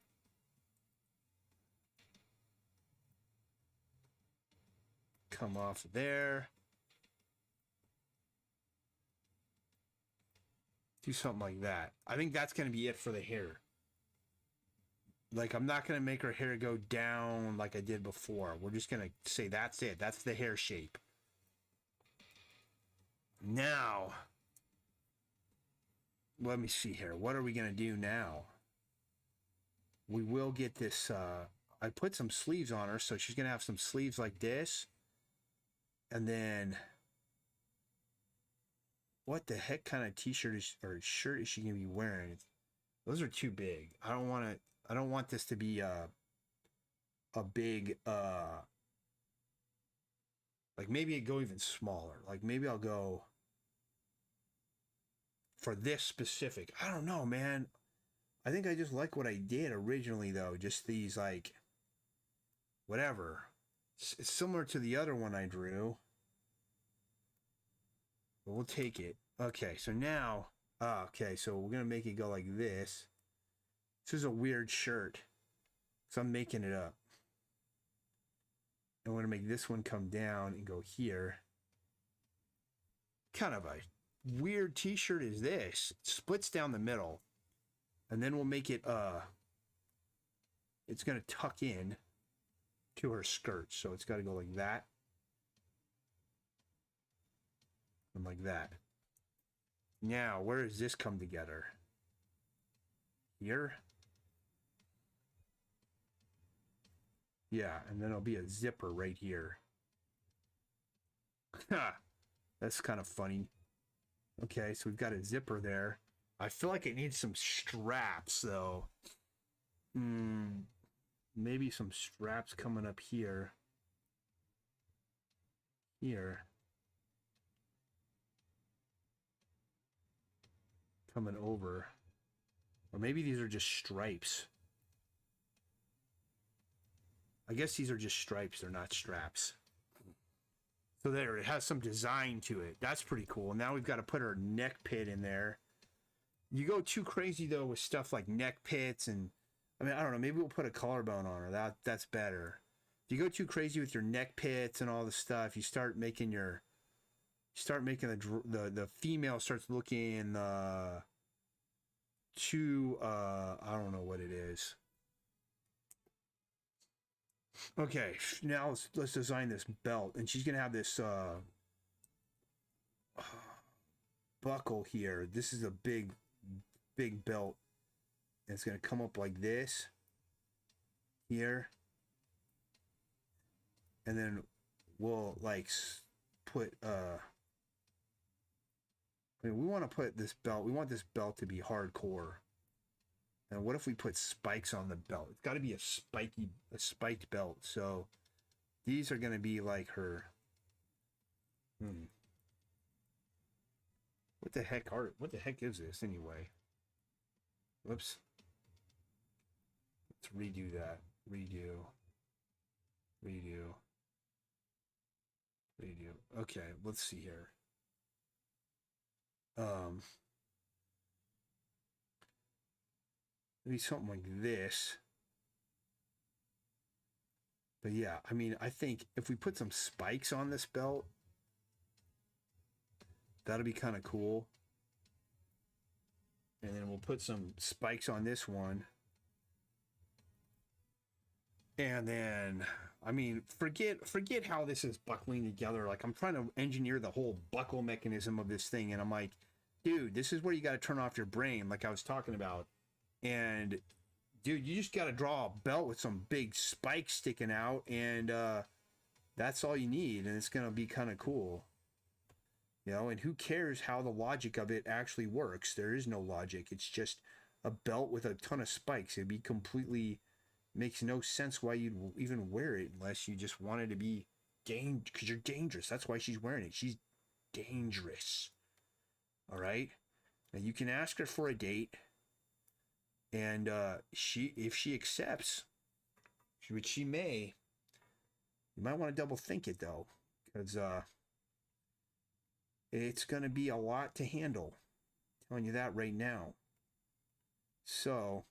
come off there. Do something like that. I think that's going to be it for the hair. Like, I'm not going to make her hair go down like I did before. We're just going to say that's it. That's the hair shape. Now, let me see here. What are we going to do now? We will get this, I put some sleeves on her, so she's going to have some sleeves like this. And then, what the heck kind of t-shirt is, or shirt is she going to be wearing? Those are too big. I don't want this to be a big, like maybe it go even smaller. Like maybe I'll go for this specific. I don't know, man. I think I just like what I did originally, though. Just these, like, whatever. It's similar to the other one I drew. But we'll take it. Okay, so now, okay, so we're going to make it go like this. This is a weird shirt. So I'm making it up. I'm going to make this one come down and go here. Kind of a weird t-shirt is this. It splits down the middle. And then we'll make it, it's going to tuck in to her skirt. So it's got to go like that. And like that. Now, where does this come together? Here? Yeah, and then it'll be a zipper right here. Ha! That's kind of funny. Okay, so we've got a zipper there. I feel like it needs some straps, though. Maybe some straps coming up here. Here. Coming over. Or maybe these are just stripes. I guess these are just stripes. They're not straps. So there, it has some design to it. That's pretty cool. Now we've got to put our neck pit in there. You go too crazy, though, with stuff like neck pits and... I mean, I don't know. Maybe we'll put a collarbone on her. That's better. If you go too crazy with your neck pits and all the stuff, you start making your... the female starts looking too... I don't know what it is. Okay, now let's design this belt. And she's going to have this buckle here. This is a big belt. And it's going to come up like this. Here. And then we'll, like, put... I mean, we want to put this belt... We want this belt to be hardcore. And what if we put spikes on the belt? It's got to be a spiked belt. So these are going to be like her. What the heck is this anyway? Whoops. Let's redo that. Redo. Okay, let's see here. Maybe something like this. But yeah, I mean, I think if we put some spikes on this belt, that'll be kind of cool. And then we'll put some spikes on this one. And then, I mean, forget how this is buckling together. Like, I'm trying to engineer the whole buckle mechanism of this thing. And I'm like, dude, this is where you got to turn off your brain, like I was talking about. And dude, you just got to draw a belt with some big spikes sticking out, and that's all you need, and it's going to be kind of cool. You know, and who cares how the logic of it actually works? There is no logic. It's just a belt with a ton of spikes. It'd be completely... Makes no sense why you'd even wear it unless you just wanted to be because you're dangerous. That's why she's wearing it. She's dangerous. All right? Now, you can ask her for a date. And if she accepts, which she may, you might want to double think it though, because it's going to be a lot to handle. I'm telling you that right now. So,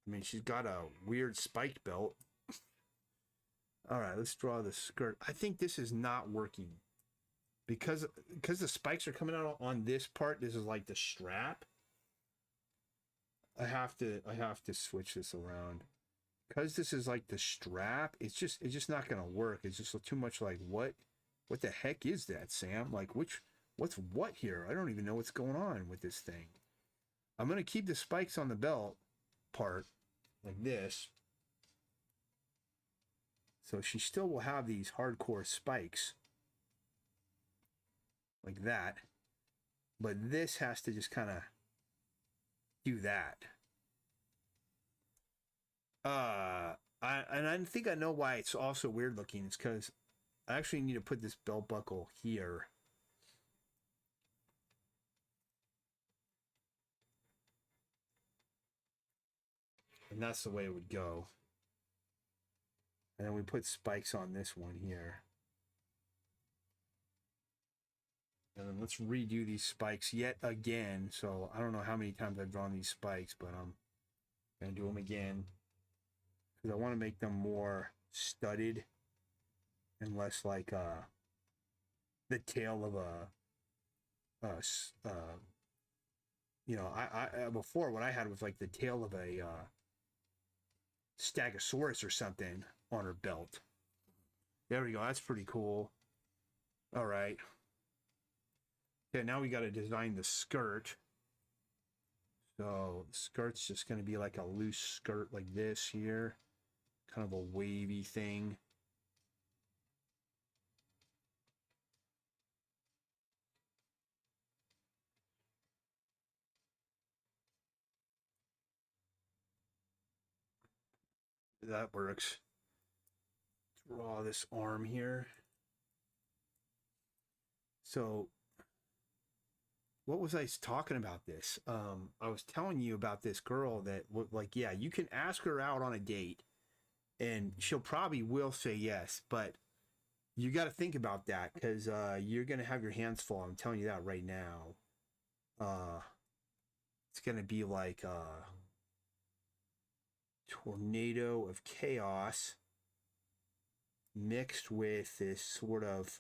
I mean, she's got a weird spiked belt. All right, let's draw the skirt. I think this is not working because the spikes are coming out on this part. This is like the strap. I have to switch this around because this is like the strap. It's just not gonna work. It's just too much like what the heck is that, Sam? Like what's what here? I don't even know what's going on with this thing. I'm gonna keep the spikes on the belt part like this. So she still will have these hardcore spikes like that. But this has to just kind of do that. I think I know why it's also weird looking. It's because I actually need to put this belt buckle here. And that's the way it would go. And then we put spikes on this one here. And then let's redo these spikes yet again. So I don't know how many times I've drawn these spikes, but I'm going to do them again. Because I want to make them more studded and less like the tail of you know, I before what I had was like the tail of a Stegosaurus or something on her belt. There we go. That's pretty cool. All right. Okay, now we got to design the skirt. So the skirt's just going to be like a loose skirt like this here. Kind of a wavy thing. That works. Draw this arm here. So what was I talking about this? I was telling you about this girl that like, yeah, you can ask her out on a date and she'll probably will say yes, but you got to think about that because you're going to have your hands full. I'm telling you that right now. It's going to be like a tornado of chaos mixed with this sort of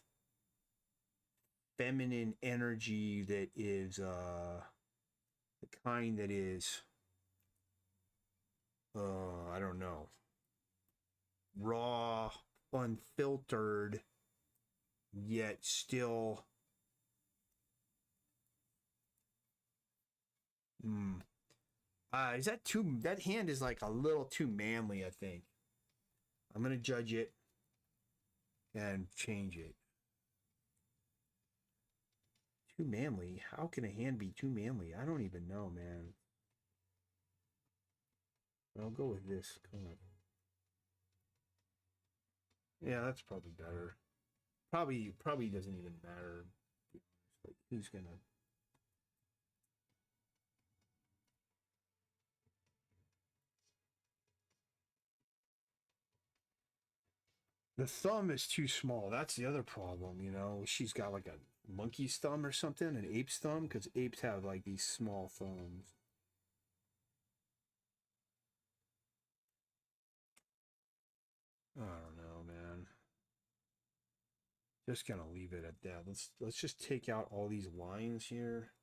feminine energy that is the kind that is I don't know, raw, unfiltered, yet still is that too, that hand is like a little too manly, I think. I'm gonna judge it and change it. Too manly? How can a hand be too manly? I don't even know, man. I'll go with this. Come on. Yeah, that's probably better. Probably doesn't even matter. Like, who's gonna? The thumb is too small. That's the other problem, you know. She's got like a monkey's thumb or something, an ape's thumb, because apes have like these small thumbs. I don't know, man. Just gonna leave it at that. Let's just take out all these lines here.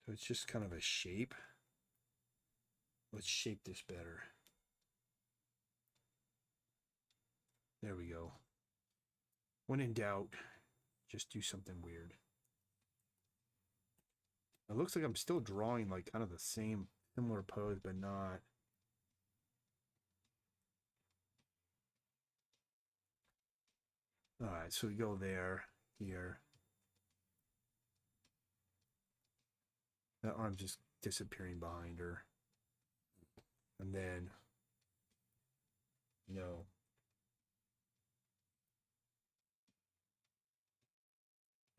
So it's just kind of a shape. Let's shape this better. There we go. When in doubt, just do something weird. It looks like I'm still drawing like kind of the same similar pose, but not. All right, so we go there, here. That arm's just disappearing behind her. And then, you know,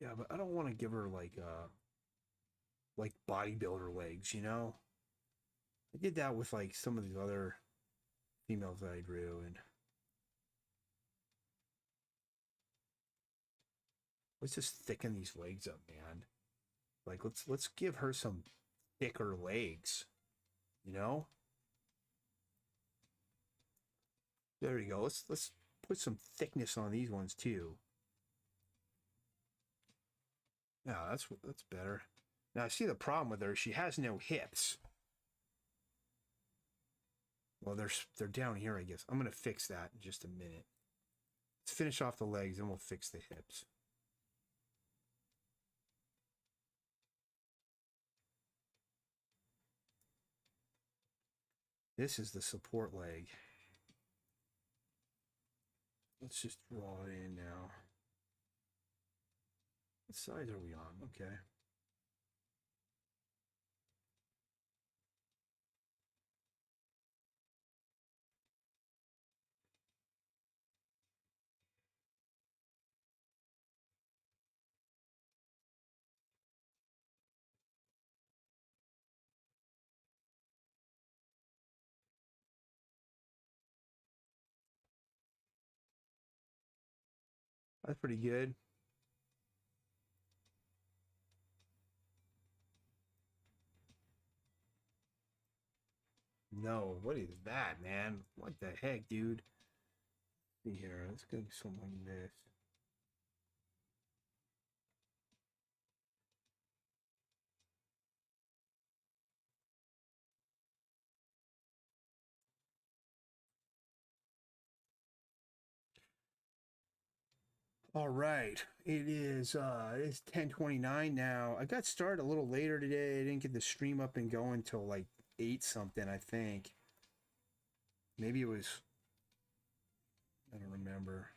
yeah, but I don't want to give her like bodybuilder legs, you know? I did that with like some of these other females that I drew, and let's just thicken these legs up, man. Like let's give her some thicker legs, you know? There you go. Let's put some thickness on these ones too. Yeah, that's better. Now I see the problem with her. She has no hips. Well, they're down here, I guess. I'm gonna fix that in just a minute. Let's finish off the legs, and we'll fix the hips. This is the support leg. Let's just draw it in now. What size are we on? Okay. That's pretty good. No, what is that, man? What the heck, dude? See here, let's go something like this. All right, it's 10:29 now. I got started a little later today. I didn't get the stream up and going till like 8 something, I think. Maybe it was, I don't remember.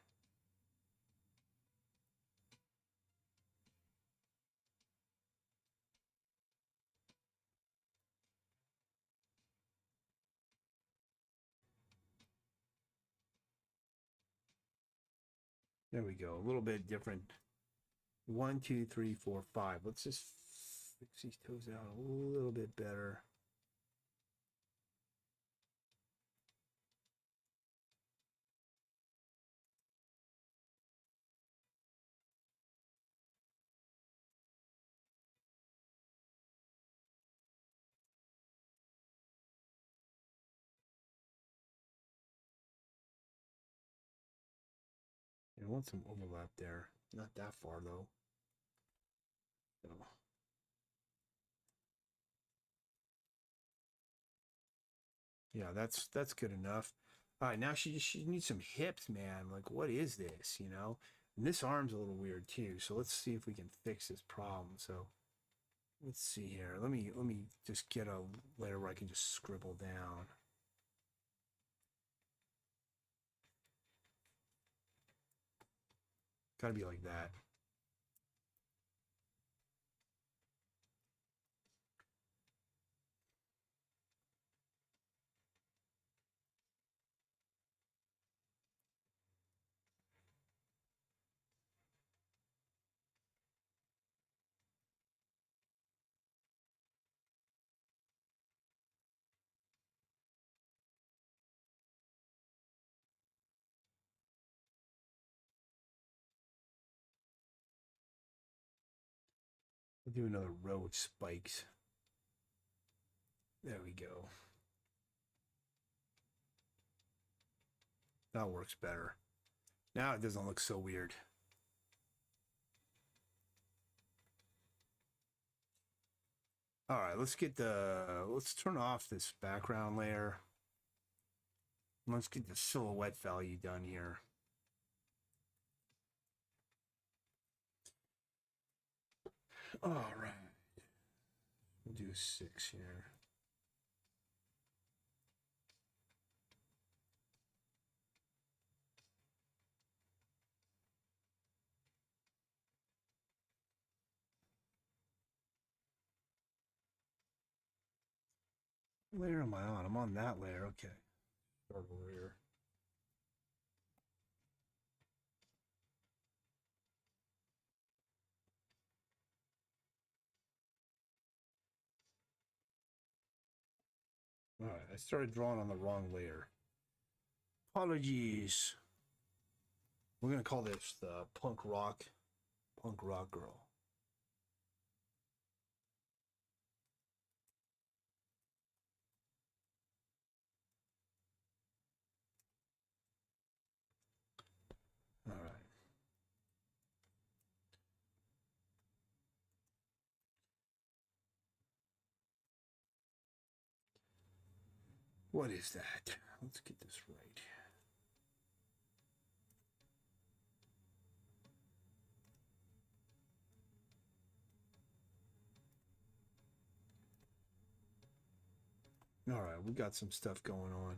There we go. A little bit different. 1, 2, 3, 4, 5. Let's just fix these toes out a little bit better. I want some overlap there. Not that far though. No. Yeah, that's good enough. All right, now she needs some hips, man. Like, what is this? You know, and this arm's a little weird too. So let's see if we can fix this problem. So let's see here. Let me just get a letter where I can just scribble down. Got to be like that. We'll do another row of spikes. There we go. That works better. Now it doesn't look so weird. All right, let's turn off this background layer. Let's get the silhouette value done here. All right. We'll do a 6 here. What layer am I on? I'm on that layer. Okay. Start over here. All right, I started drawing on the wrong layer. Apologies. We're gonna call this the punk rock girl. What is that? Let's get this right. All right, we got some stuff going on.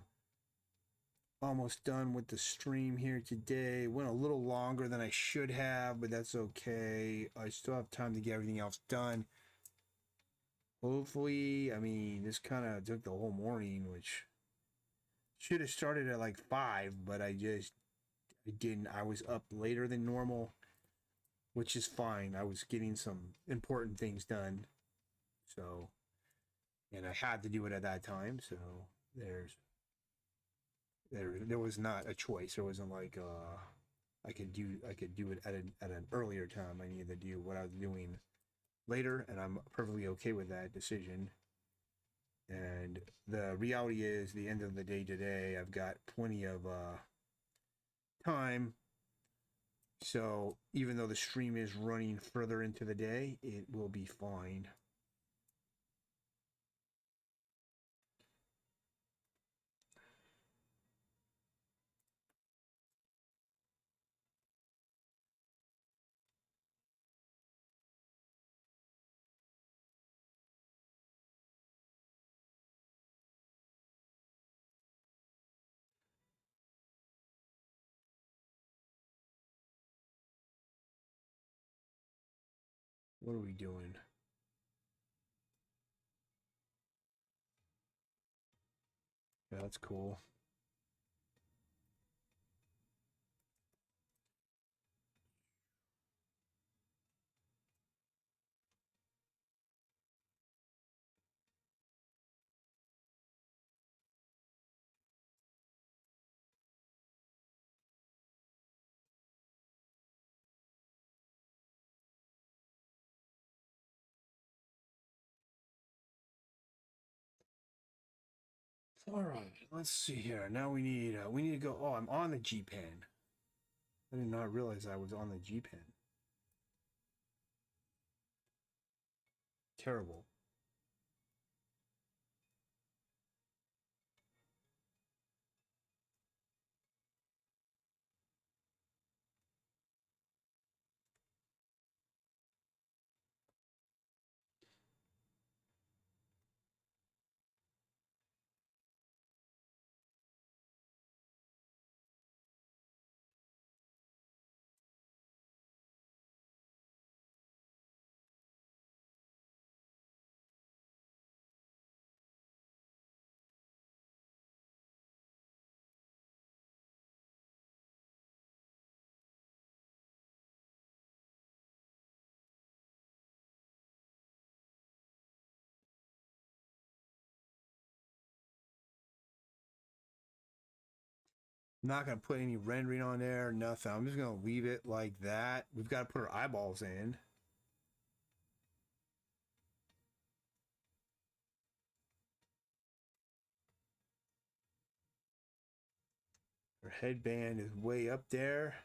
Almost done with the stream here today. Went a little longer than I should have, but that's okay. I still have time to get everything else done. Hopefully, I mean, this kind of took the whole morning, which should have started at like 5, but I didn't. I was up later than normal, which is fine. I was getting some important things done. So, and I had to do it at that time, so there was not a choice. There wasn't like I could do it at an earlier time. I needed to do what I was doing later, and I'm perfectly okay with that decision. And the reality is, the end of the day today, I've got plenty of time. So even though the stream is running further into the day, it will be fine. What are we doing? Yeah, that's cool. All right, let's see here. Now we need to go. Oh, I'm on the G pen. I did not realize I was on the G pen. Terrible. I'm not gonna put any rendering on there, nothing. I'm just gonna leave it like that. We've got to put our eyeballs in. Her headband is way up there.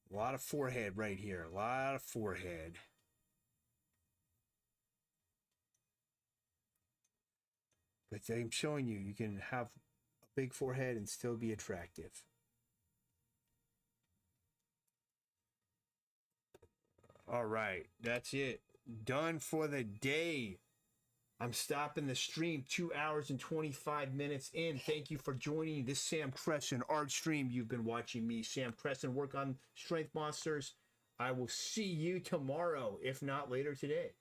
A lot of forehead right here. A lot of forehead. But I'm showing you, you can have a big forehead and still be attractive. All right, that's it. Done for the day. I'm stopping the stream 2 hours and 25 minutes in. Thank you for joining this Sam Crescent art stream. You've been watching me, Sam Crescent, work on Strength Monsters. I will see you tomorrow, if not later today.